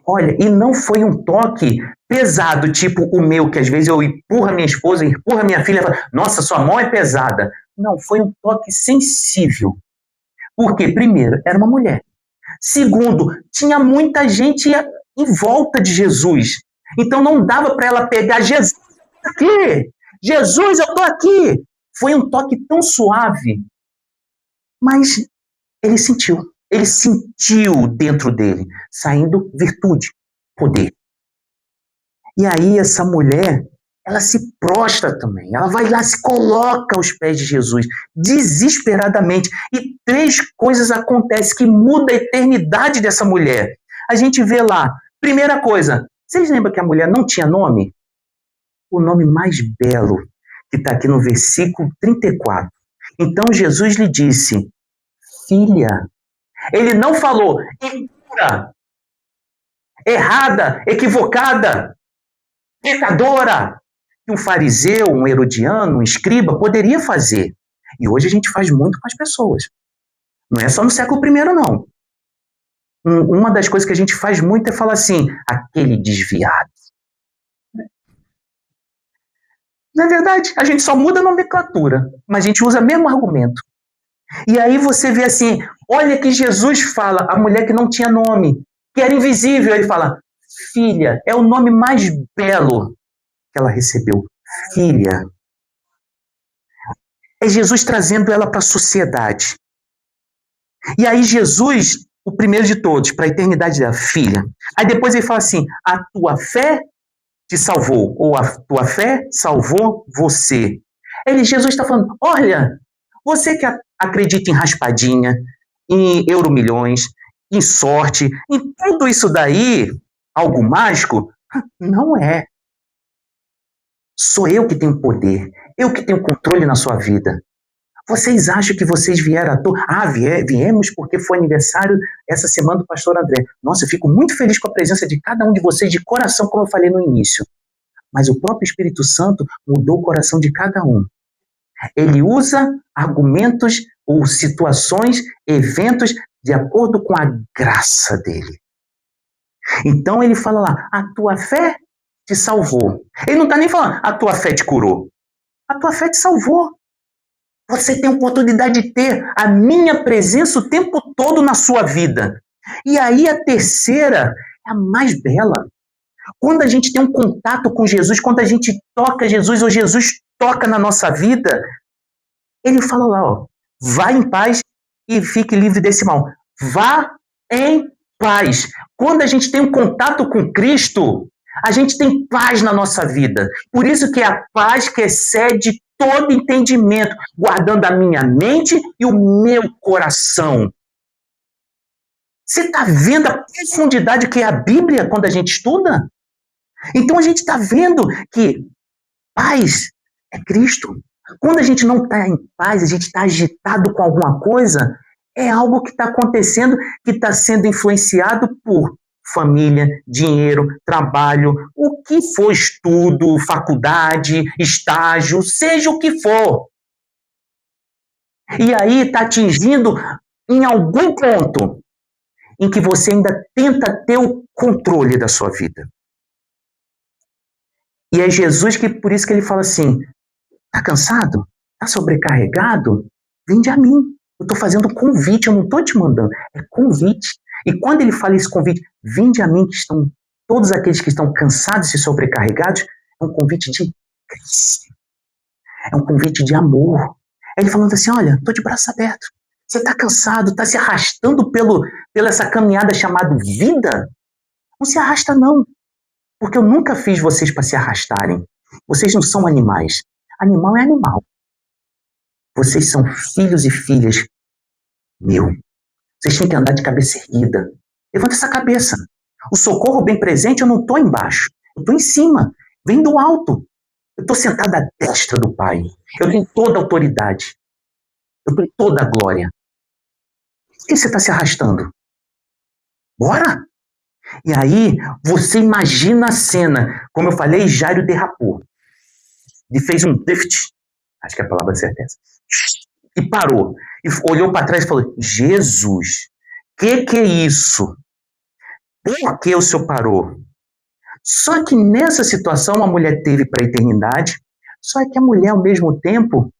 Olha, e não foi um toque pesado, tipo o meu, que às vezes eu empurro a minha esposa, empurro a minha filha e falo, nossa, sua mão é pesada. Não, foi um toque sensível. Porque, primeiro, era uma mulher. Segundo, tinha muita gente em volta de Jesus. Então não dava para ela pegar Jesus aqui. Jesus, eu estou aqui. Foi um toque tão suave. Mas ele sentiu dentro dele, saindo virtude, poder. E aí essa mulher, ela se prostra também. Ela vai lá, se coloca aos pés de Jesus, desesperadamente. E 3 coisas acontecem que mudam a eternidade dessa mulher. A gente vê lá, primeira coisa, vocês lembram que a mulher não tinha nome? O nome mais belo, que está aqui no versículo 34. Então Jesus lhe disse, filha. Ele não falou impura, errada, equivocada, pecadora. Que um fariseu, um herodiano, um escriba poderia fazer. E hoje a gente faz muito com as pessoas. Não é só no século I, não. Uma das coisas que a gente faz muito é falar assim, aquele desviado. Na verdade, a gente só muda a nomenclatura, mas a gente usa o mesmo argumento. E aí você vê assim, olha que Jesus fala, a mulher que não tinha nome, que era invisível, ele fala, filha, é o nome mais belo que ela recebeu, filha. É Jesus trazendo ela para a sociedade. E aí Jesus, o primeiro de todos, para a eternidade da filha. Aí depois ele fala assim, a tua fé te salvou, ou a tua fé salvou você. Jesus está falando, olha, você que acredita em raspadinha, em euromilhões, em sorte, em tudo isso daí, algo mágico, não é. Sou eu que tenho poder, eu que tenho controle na sua vida. Vocês acham que vocês vieram à toa? Viemos porque foi aniversário essa semana do pastor André. Nossa, eu fico muito feliz com a presença de cada um de vocês de coração, como eu falei no início. Mas o próprio Espírito Santo mudou o coração de cada um. Ele usa argumentos ou situações, eventos, de acordo com a graça dele. Então ele fala lá, a tua fé te salvou. Ele não está nem falando, a tua fé te curou. A tua fé te salvou. Você tem a oportunidade de ter a minha presença o tempo todo na sua vida. E aí a terceira é a mais bela. Quando a gente tem um contato com Jesus, quando a gente toca Jesus, ou Jesus toca na nossa vida, ele fala lá, ó, vá em paz e fique livre desse mal. Vá em paz. Quando a gente tem um contato com Cristo, a gente tem paz na nossa vida. Por isso que é a paz que excede todo entendimento, guardando a minha mente e o meu coração. Você está vendo a profundidade que é a Bíblia quando a gente estuda? Então a gente está vendo que paz é Cristo. Quando a gente não está em paz, a gente está agitado com alguma coisa, é algo que está acontecendo, que está sendo influenciado por família, dinheiro, trabalho, o que for, estudo, faculdade, estágio, seja o que for. E aí está atingindo em algum ponto em que você ainda tenta ter o controle da sua vida. E é Jesus que, por isso que ele fala assim, tá cansado? Tá sobrecarregado? Vinde a mim. Eu estou fazendo um convite, eu não estou te mandando, é convite. E quando ele fala esse convite, vinde a mim, que estão todos aqueles que estão cansados e sobrecarregados, é um convite de graça. É um convite de amor. É ele falando assim, olha, estou de braço aberto. Você está cansado, está se arrastando pela essa caminhada chamada vida? Não se arrasta não. Porque eu nunca fiz vocês para se arrastarem. Vocês não são animais. Animal é animal. Vocês são filhos e filhas meu. Vocês têm que andar de cabeça erguida. Levanta essa cabeça. O socorro bem presente, eu não estou embaixo. Eu estou em cima. Vem do alto. Eu estou sentado à destra do Pai. Eu tenho toda a autoridade. Eu tenho toda a glória. Por que você está se arrastando? Bora! E aí, você imagina a cena. Como eu falei, Jairo derrapou. Ele fez um drift. Acho que é a palavra certa é essa. E parou. E olhou para trás e falou, Jesus, que é isso? Por que o senhor parou? Só que nessa situação a mulher teve para a eternidade, só que a mulher ao mesmo tempo,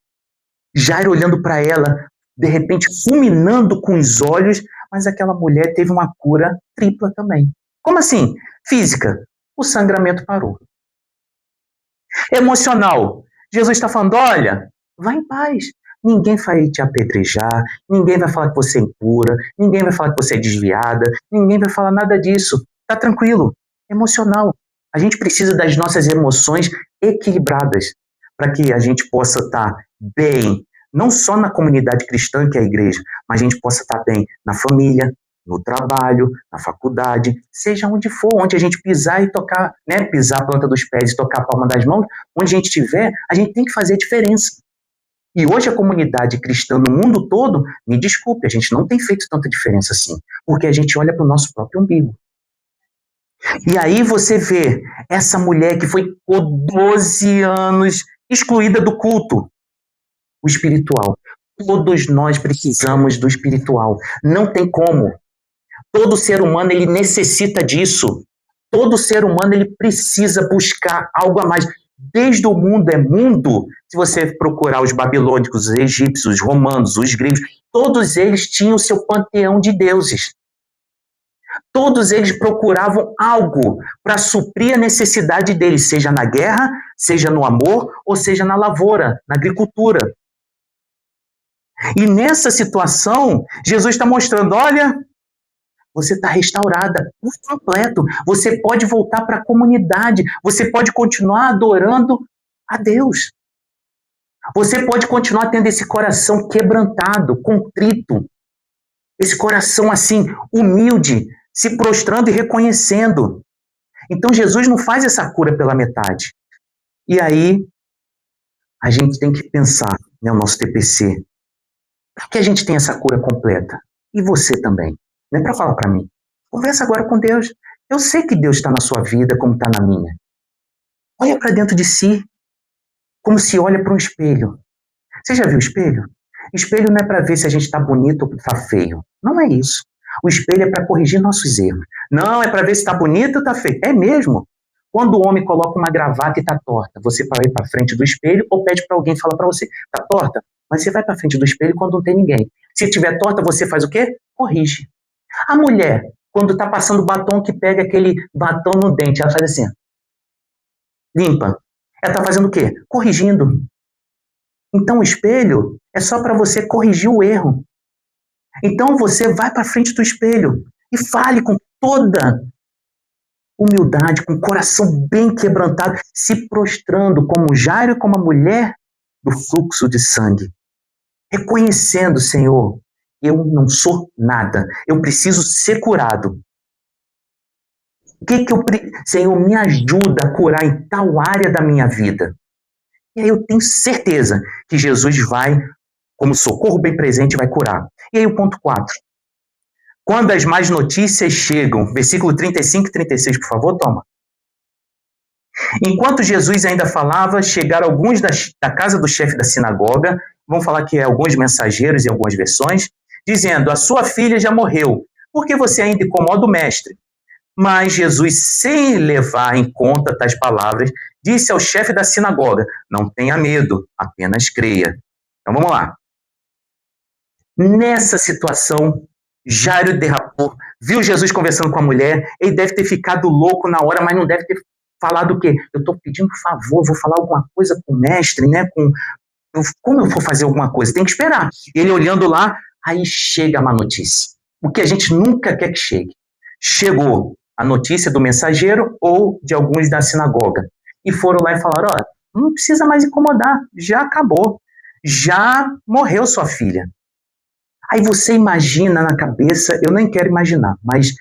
Jairo olhando para ela, de repente fulminando com os olhos, mas aquela mulher teve uma cura tripla também. Como assim? Física, o sangramento parou. Emocional, Jesus está falando, olha, vá em paz. Ninguém vai te apedrejar, ninguém vai falar que você é impura, ninguém vai falar que você é desviada, ninguém vai falar nada disso. Tá tranquilo. Emocional. A gente precisa das nossas emoções equilibradas para que a gente possa estar bem, não só na comunidade cristã, que é a igreja, mas a gente possa estar bem na família, no trabalho, na faculdade, seja onde for, onde a gente pisar e tocar, né, pisar a planta dos pés e tocar a palma das mãos, onde a gente estiver, a gente tem que fazer a diferença. E hoje a comunidade cristã no mundo todo, me desculpe, a gente não tem feito tanta diferença assim, porque a gente olha para o nosso próprio umbigo. E aí você vê essa mulher que foi por 12 anos excluída do culto, o espiritual. Todos nós precisamos do espiritual. Não tem como. Todo ser humano ele necessita disso. Todo ser humano ele precisa buscar algo a mais. Desde o mundo é mundo, se você procurar os babilônicos, os egípcios, os romanos, os gregos, todos eles tinham o seu panteão de deuses. Todos eles procuravam algo para suprir a necessidade deles, seja na guerra, seja no amor, ou seja na lavoura, na agricultura. E nessa situação, Jesus está mostrando, olha, você está restaurada por completo. Você pode voltar para a comunidade. Você pode continuar adorando a Deus. Você pode continuar tendo esse coração quebrantado, contrito. Esse coração assim, humilde, se prostrando e reconhecendo. Então Jesus não faz essa cura pela metade. E aí, a gente tem que pensar, né, o nosso TPC. Por que a gente tem essa cura completa? E você também. Não é para falar para mim. Conversa agora com Deus. Eu sei que Deus está na sua vida como está na minha. Olha para dentro de si, como se olha para um espelho. Você já viu o espelho? Espelho não é para ver se a gente está bonito ou está feio. Não é isso. O espelho é para corrigir nossos erros. Não é para ver se está bonito ou está feio. É mesmo. Quando o homem coloca uma gravata e está torta, você vai para frente do espelho ou pede para alguém falar para você, está torta? Mas você vai para frente do espelho quando não tem ninguém. Se estiver torta, você faz o quê? Corrige. A mulher, quando está passando batom, que pega aquele batom no dente, ela faz assim, limpa. Ela está fazendo o quê? Corrigindo. Então o espelho é só para você corrigir o erro. Então você vai para frente do espelho e fale com toda humildade, com o coração bem quebrantado, se prostrando como Jairo e como a mulher do fluxo de sangue. Reconhecendo, Senhor, eu não sou nada, eu preciso ser curado. Senhor, me ajuda a curar em tal área da minha vida. E aí eu tenho certeza que Jesus vai, como socorro bem presente, vai curar. E aí o ponto 4. Quando as más notícias chegam, versículo 35 e 36, por favor, toma. Enquanto Jesus ainda falava, chegaram alguns da casa do chefe da sinagoga, vamos falar que é alguns mensageiros em algumas versões, dizendo, a sua filha já morreu, por que você ainda incomoda o mestre? Mas Jesus, sem levar em conta tais palavras, disse ao chefe da sinagoga, não tenha medo, apenas creia. Então vamos lá. Nessa situação, Jairo derrapou, viu Jesus conversando com a mulher, ele deve ter ficado louco na hora, mas não deve ter falado o quê? Eu estou pedindo um favor, vou falar alguma coisa com o mestre, né? Como eu vou fazer alguma coisa? Tem que esperar. Ele olhando lá, aí chega a má notícia. O que a gente nunca quer que chegue. Chegou a notícia do mensageiro ou de alguns da sinagoga. E foram lá e falaram, não precisa mais incomodar, já acabou. Já morreu sua filha. Aí você imagina na cabeça, eu nem quero imaginar, mas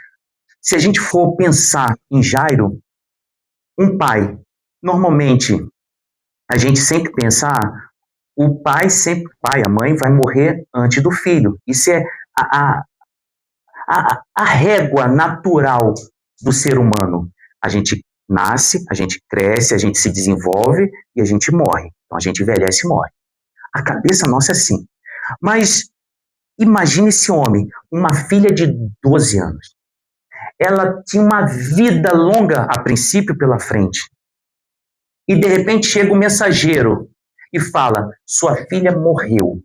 se a gente for pensar em Jairo, um pai, normalmente a gente sempre pensa, o pai, a mãe vai morrer antes do filho. Isso é a régua natural do ser humano. A gente nasce, a gente cresce, a gente se desenvolve e a gente morre. Então a gente envelhece e morre. A cabeça nossa é assim. Mas imagine esse homem, uma filha de 12 anos. Ela tinha uma vida longa, a princípio, pela frente. E, de repente, chega o mensageiro e fala, sua filha morreu.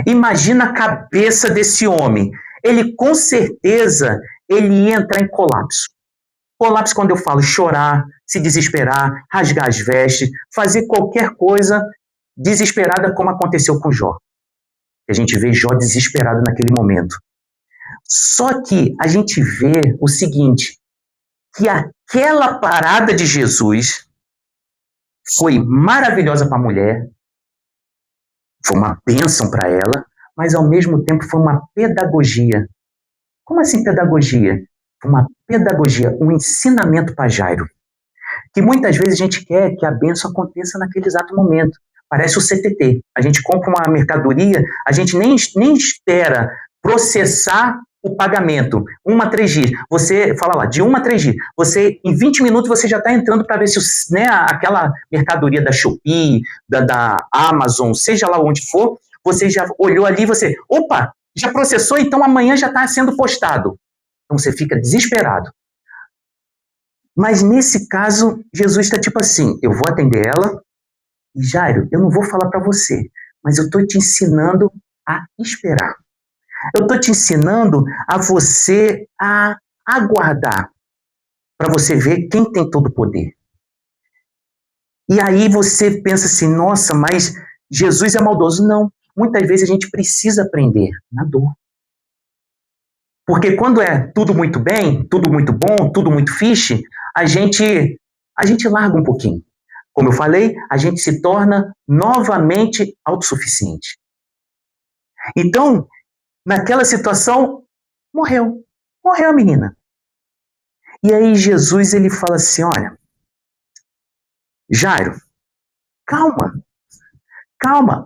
Imagina a cabeça desse homem. Ele, com certeza, ele ia entrar em colapso. Colapso quando eu falo chorar, se desesperar, rasgar as vestes, fazer qualquer coisa desesperada como aconteceu com Jó. A gente vê Jó desesperado naquele momento. Só que a gente vê o seguinte, que aquela parada de Jesus foi maravilhosa para a mulher, foi uma bênção para ela, mas ao mesmo tempo foi uma pedagogia. Como assim pedagogia? Foi uma pedagogia, um ensinamento para Jairo. Que muitas vezes a gente quer que a bênção aconteça naquele exato momento. Parece o CTT. A gente compra uma mercadoria, a gente nem espera processar o pagamento. 1 a 3 dias. Você fala lá, de 1 a 3 dias. Você, em 20 minutos, você já está entrando para ver se aquela mercadoria da Shopee, da Amazon, seja lá onde for, você já olhou ali e você, opa, já processou, então amanhã já está sendo postado. Então você fica desesperado. Mas nesse caso, Jesus está tipo assim, eu vou atender ela, e Jairo, eu não vou falar para você, mas eu estou te ensinando a esperar. Eu estou te ensinando a você a aguardar, para você ver quem tem todo o poder. E aí você pensa assim, nossa, mas Jesus é maldoso. Não, muitas vezes a gente precisa aprender na dor. Porque quando é tudo muito bem, tudo muito bom, tudo muito fixe, a gente larga um pouquinho. Como eu falei, a gente se torna novamente autossuficiente. Então, naquela situação, morreu a menina. E aí Jesus, ele fala assim, olha, Jairo, calma,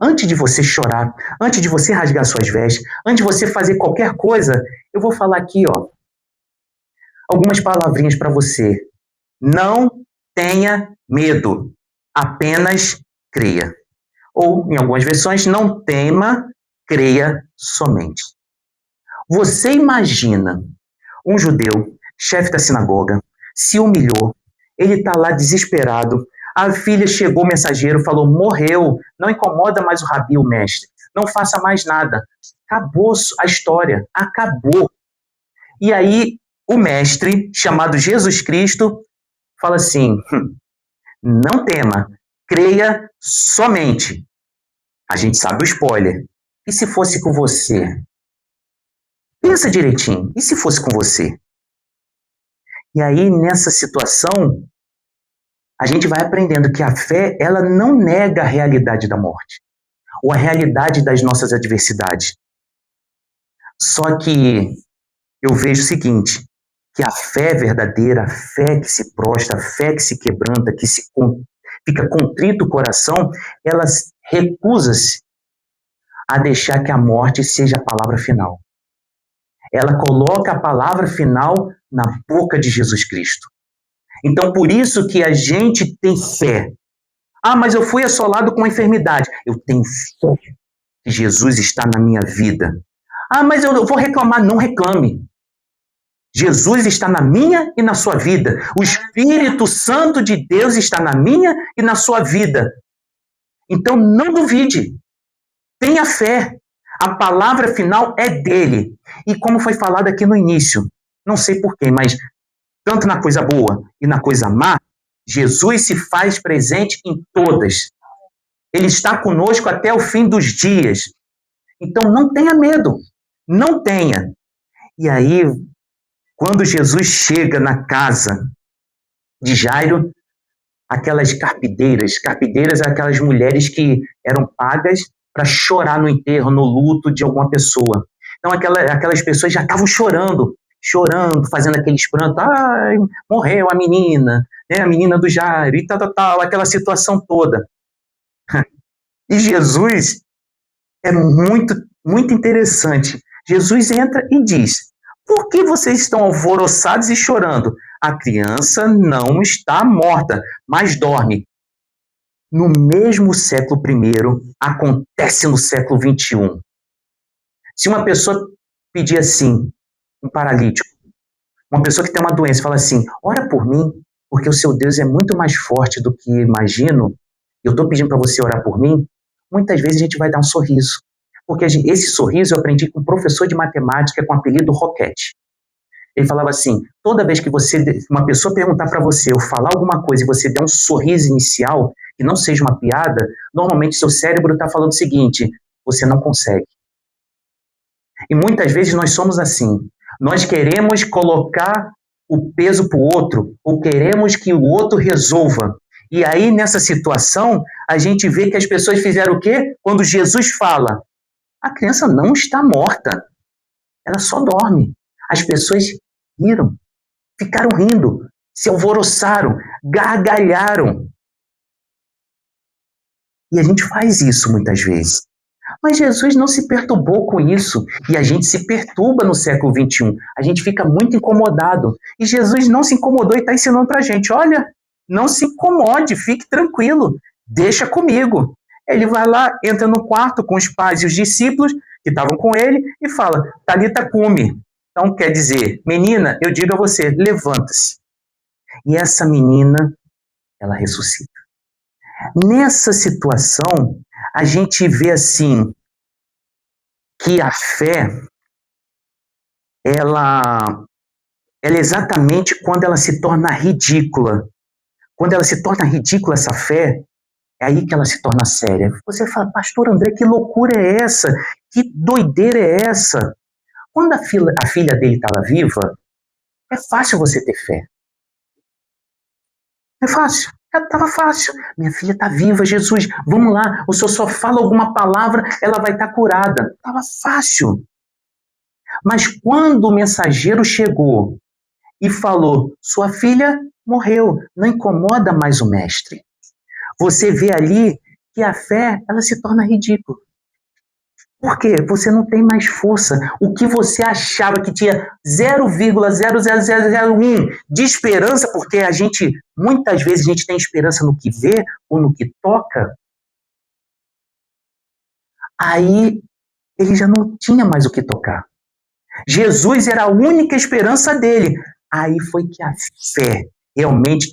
antes de você chorar, antes de você rasgar suas vestes, antes de você fazer qualquer coisa, eu vou falar aqui, algumas palavrinhas para você. Não tenha medo, apenas creia. Ou, em algumas versões, não tema, creia somente. Você imagina um judeu, chefe da sinagoga, se humilhou, ele está lá desesperado, a filha chegou, o mensageiro falou, morreu, não incomoda mais o rabi, o mestre, não faça mais nada. Acabou a história, acabou. E aí o mestre, chamado Jesus Cristo, fala assim, não tema, creia somente. A gente sabe o spoiler. E se fosse com você? Pensa direitinho. E se fosse com você? E aí, nessa situação, a gente vai aprendendo que a fé, ela não nega a realidade da morte, ou a realidade das nossas adversidades. Só que eu vejo o seguinte, que a fé verdadeira, a fé que se prostra, a fé que se quebranta, que fica contrito o coração, ela recusa-se a deixar que a morte seja a palavra final. Ela coloca a palavra final na boca de Jesus Cristo. Então, por isso que a gente tem fé. Ah, mas eu fui assolado com a enfermidade. Eu tenho fé que Jesus está na minha vida. Ah, mas eu vou reclamar. Não reclame. Jesus está na minha e na sua vida. O Espírito Santo de Deus está na minha e na sua vida. Então, não duvide. Tenha fé. A palavra final é dele. E como foi falado aqui no início, não sei porquê, mas tanto na coisa boa e na coisa má, Jesus se faz presente em todas. Ele está conosco até o fim dos dias. Então não tenha medo. Não tenha. E aí, quando Jesus chega na casa de Jairo, aquelas carpideiras são aquelas mulheres que eram pagas para chorar no enterro, no luto de alguma pessoa. Então aquelas pessoas já estavam chorando, fazendo aqueles prantos. Ai, morreu a menina, né, a menina do Jairo, e tal, aquela situação toda. E Jesus é muito, muito interessante. Jesus entra e diz, por que vocês estão alvoroçados e chorando? A criança não está morta, mas dorme. No mesmo século I, acontece no século XXI. Se uma pessoa pedir assim, um paralítico, uma pessoa que tem uma doença, fala assim, ora por mim, porque o seu Deus é muito mais forte do que imagino, eu estou pedindo para você orar por mim, muitas vezes a gente vai dar um sorriso. Porque esse sorriso eu aprendi com um professor de matemática com o apelido Roquete. Ele falava assim, toda vez que uma pessoa perguntar para você, ou falar alguma coisa e você der um sorriso inicial, que não seja uma piada, normalmente seu cérebro está falando o seguinte, você não consegue. E muitas vezes nós somos assim, nós queremos colocar o peso para o outro, ou queremos que o outro resolva. E aí, nessa situação, a gente vê que as pessoas fizeram o quê? Quando Jesus fala, a criança não está morta, ela só dorme. As pessoas riram, ficaram rindo, se alvoroçaram, gargalharam. E a gente faz isso muitas vezes. Mas Jesus não se perturbou com isso. E a gente se perturba no século XXI. A gente fica muito incomodado. E Jesus não se incomodou e está ensinando para a gente, olha, não se incomode, fique tranquilo, deixa comigo. Ele vai lá, entra no quarto com os pais e os discípulos que estavam com ele e fala, Talita cumi. Então quer dizer, menina, eu digo a você, levanta-se. E essa menina, ela ressuscita. Nessa situação, a gente vê assim, que a fé, ela é exatamente quando ela se torna ridícula. Quando ela se torna ridícula essa fé, é aí que ela se torna séria. Você fala, pastor André, que loucura é essa? Que doideira é essa? Quando a filha dele estava viva, é fácil você ter fé. É fácil. Estava fácil. Minha filha está viva, Jesus, vamos lá. O senhor só fala alguma palavra, ela vai estar curada. Estava fácil. Mas quando o mensageiro chegou e falou, sua filha morreu, não incomoda mais o mestre. Você vê ali que a fé, ela se torna ridícula. Por quê? Você não tem mais força. O que você achava que tinha 0,00001 de esperança, porque muitas vezes a gente tem esperança no que vê ou no que toca, Aí ele já não tinha mais o que tocar. Jesus era a única esperança dele. Aí foi que a fé realmente,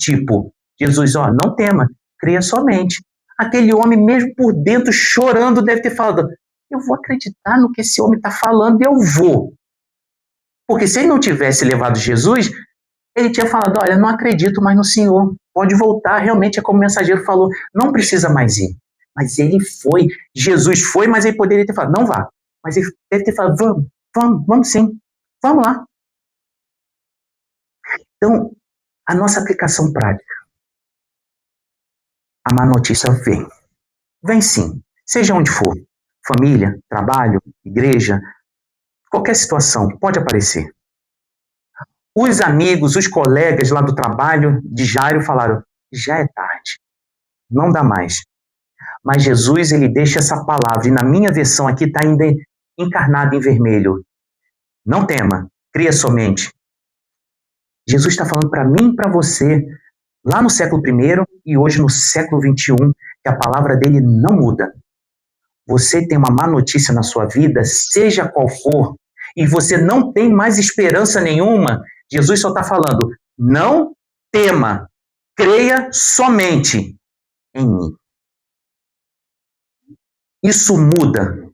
Jesus, não tema, creia somente. Aquele homem, mesmo por dentro, chorando, deve ter falado, eu vou acreditar no que esse homem está falando e eu vou. Porque se ele não tivesse levado Jesus, ele tinha falado, olha, não acredito mais no Senhor, pode voltar, realmente é como o mensageiro falou, não precisa mais ir. Mas ele foi, Jesus foi, mas ele poderia ter falado, não vá. Mas ele deve ter falado, vamos sim, vamos lá. Então, a nossa aplicação prática, a má notícia vem sim, seja onde for, família, trabalho, igreja, qualquer situação pode aparecer. Os amigos, os colegas lá do trabalho de Jairo falaram, já é tarde, não dá mais. Mas Jesus, ele deixa essa palavra, e na minha versão aqui está ainda encarnada em vermelho. Não tema, creia somente. Jesus está falando para mim e para você, lá no século I e hoje no século XXI, que a palavra dele não muda. Você tem uma má notícia na sua vida, seja qual for, e você não tem mais esperança nenhuma, Jesus só está falando, não tema, creia somente em mim. Isso muda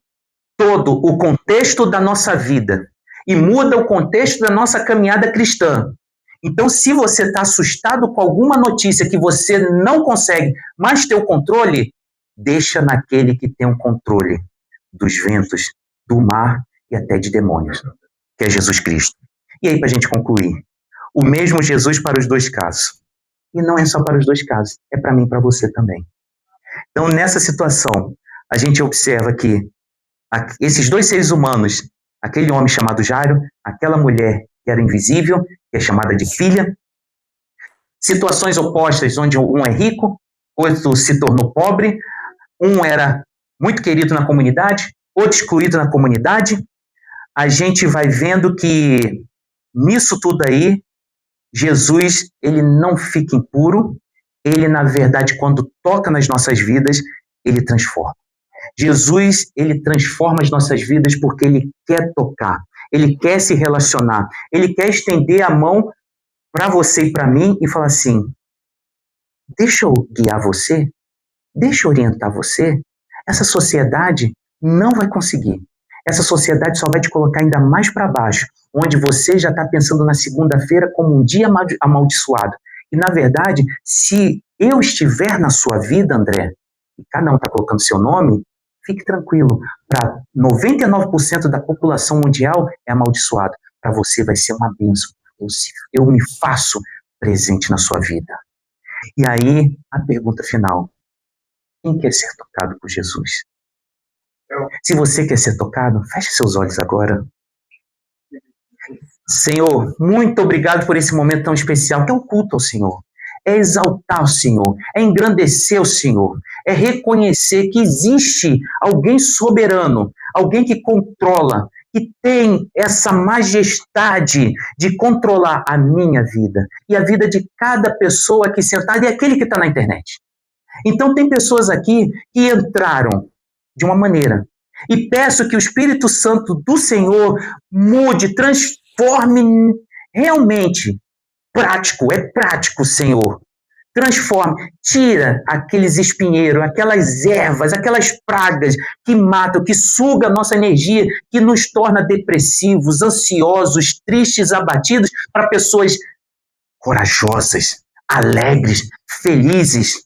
todo o contexto da nossa vida e muda o contexto da nossa caminhada cristã. Então, se você está assustado com alguma notícia que você não consegue mais ter o controle, deixa naquele que tem o controle dos ventos, do mar e até de demônios, que é Jesus Cristo. E aí, para a gente concluir, o mesmo Jesus para os dois casos. E não é só para os dois casos, é para mim e para você também. Então, nessa situação, a gente observa que esses dois seres humanos, aquele homem chamado Jairo, aquela mulher que era invisível, que é chamada de filha, situações opostas, onde um é rico, outro se tornou pobre, um era muito querido na comunidade, outro excluído na comunidade. A gente vai vendo que nisso tudo aí, Jesus, ele não fica impuro, ele, na verdade, quando toca nas nossas vidas, ele transforma. Jesus, ele transforma as nossas vidas porque ele quer tocar, ele quer se relacionar, ele quer estender a mão para você e para mim e falar assim, deixa eu guiar você, deixa eu orientar você. Essa sociedade não vai conseguir. Essa sociedade só vai te colocar ainda mais para baixo, onde você já está pensando na segunda-feira como um dia amaldiçoado. E, na verdade, se eu estiver na sua vida, André, e cada um está colocando seu nome, fique tranquilo, para 99% da população mundial é amaldiçoado. Para você vai ser uma bênção. Eu me faço presente na sua vida. E aí, a pergunta final. Quem quer ser tocado por Jesus? Se você quer ser tocado, feche seus olhos agora. Senhor, muito obrigado por esse momento tão especial, que é o culto ao Senhor. É exaltar o Senhor, é engrandecer o Senhor, é reconhecer que existe alguém soberano, alguém que controla, que tem essa majestade de controlar a minha vida e a vida de cada pessoa aqui sentada e aquele que está na internet. Então tem pessoas aqui que entraram de uma maneira e peço que o Espírito Santo do Senhor mude, transforme realmente. É prático, Senhor. Transforme, tira aqueles espinheiros, aquelas ervas, aquelas pragas que matam, que sugam a nossa energia, que nos torna depressivos, ansiosos, tristes, abatidos, para pessoas corajosas, alegres, felizes,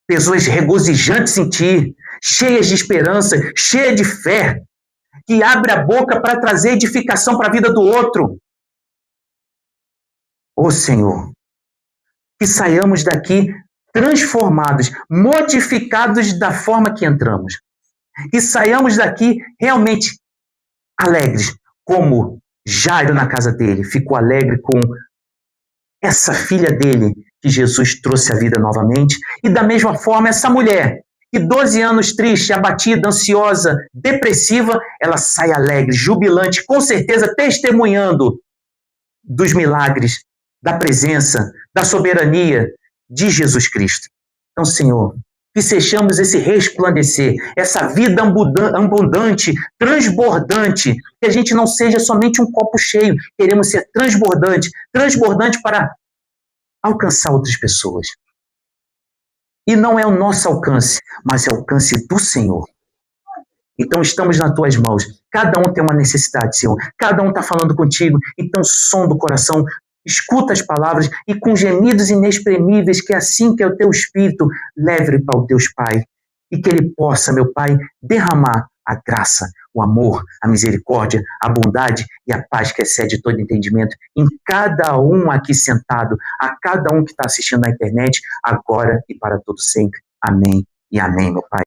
pessoas regozijantes em Ti, cheias de esperança, cheias de fé, que abre a boca para trazer edificação para a vida do outro. Ô Senhor, que saiamos daqui transformados, modificados da forma que entramos. Que saiamos daqui realmente alegres, como Jairo na casa dele ficou alegre com essa filha dele, que Jesus trouxe a vida novamente. E da mesma forma, essa mulher, que 12 anos triste, abatida, ansiosa, depressiva, ela sai alegre, jubilante, com certeza testemunhando dos milagres, da presença, da soberania de Jesus Cristo. Então, Senhor, que sejamos esse resplandecer, essa vida abundante, transbordante, que a gente não seja somente um copo cheio, queremos ser transbordante, transbordante para alcançar outras pessoas. E não é o nosso alcance, mas é o alcance do Senhor. Então estamos nas tuas mãos. Cada um tem uma necessidade, Senhor. Cada um está falando contigo. Então, som do coração, escuta as palavras e com gemidos inexprimíveis, que assim que é o teu Espírito, leve para o Deus Pai. E que Ele possa, meu Pai, derramar a graça, o amor, a misericórdia, a bondade e a paz que excede todo entendimento em cada um aqui sentado, a cada um que está assistindo na internet, agora e para todo sempre. Amém e amém, meu Pai.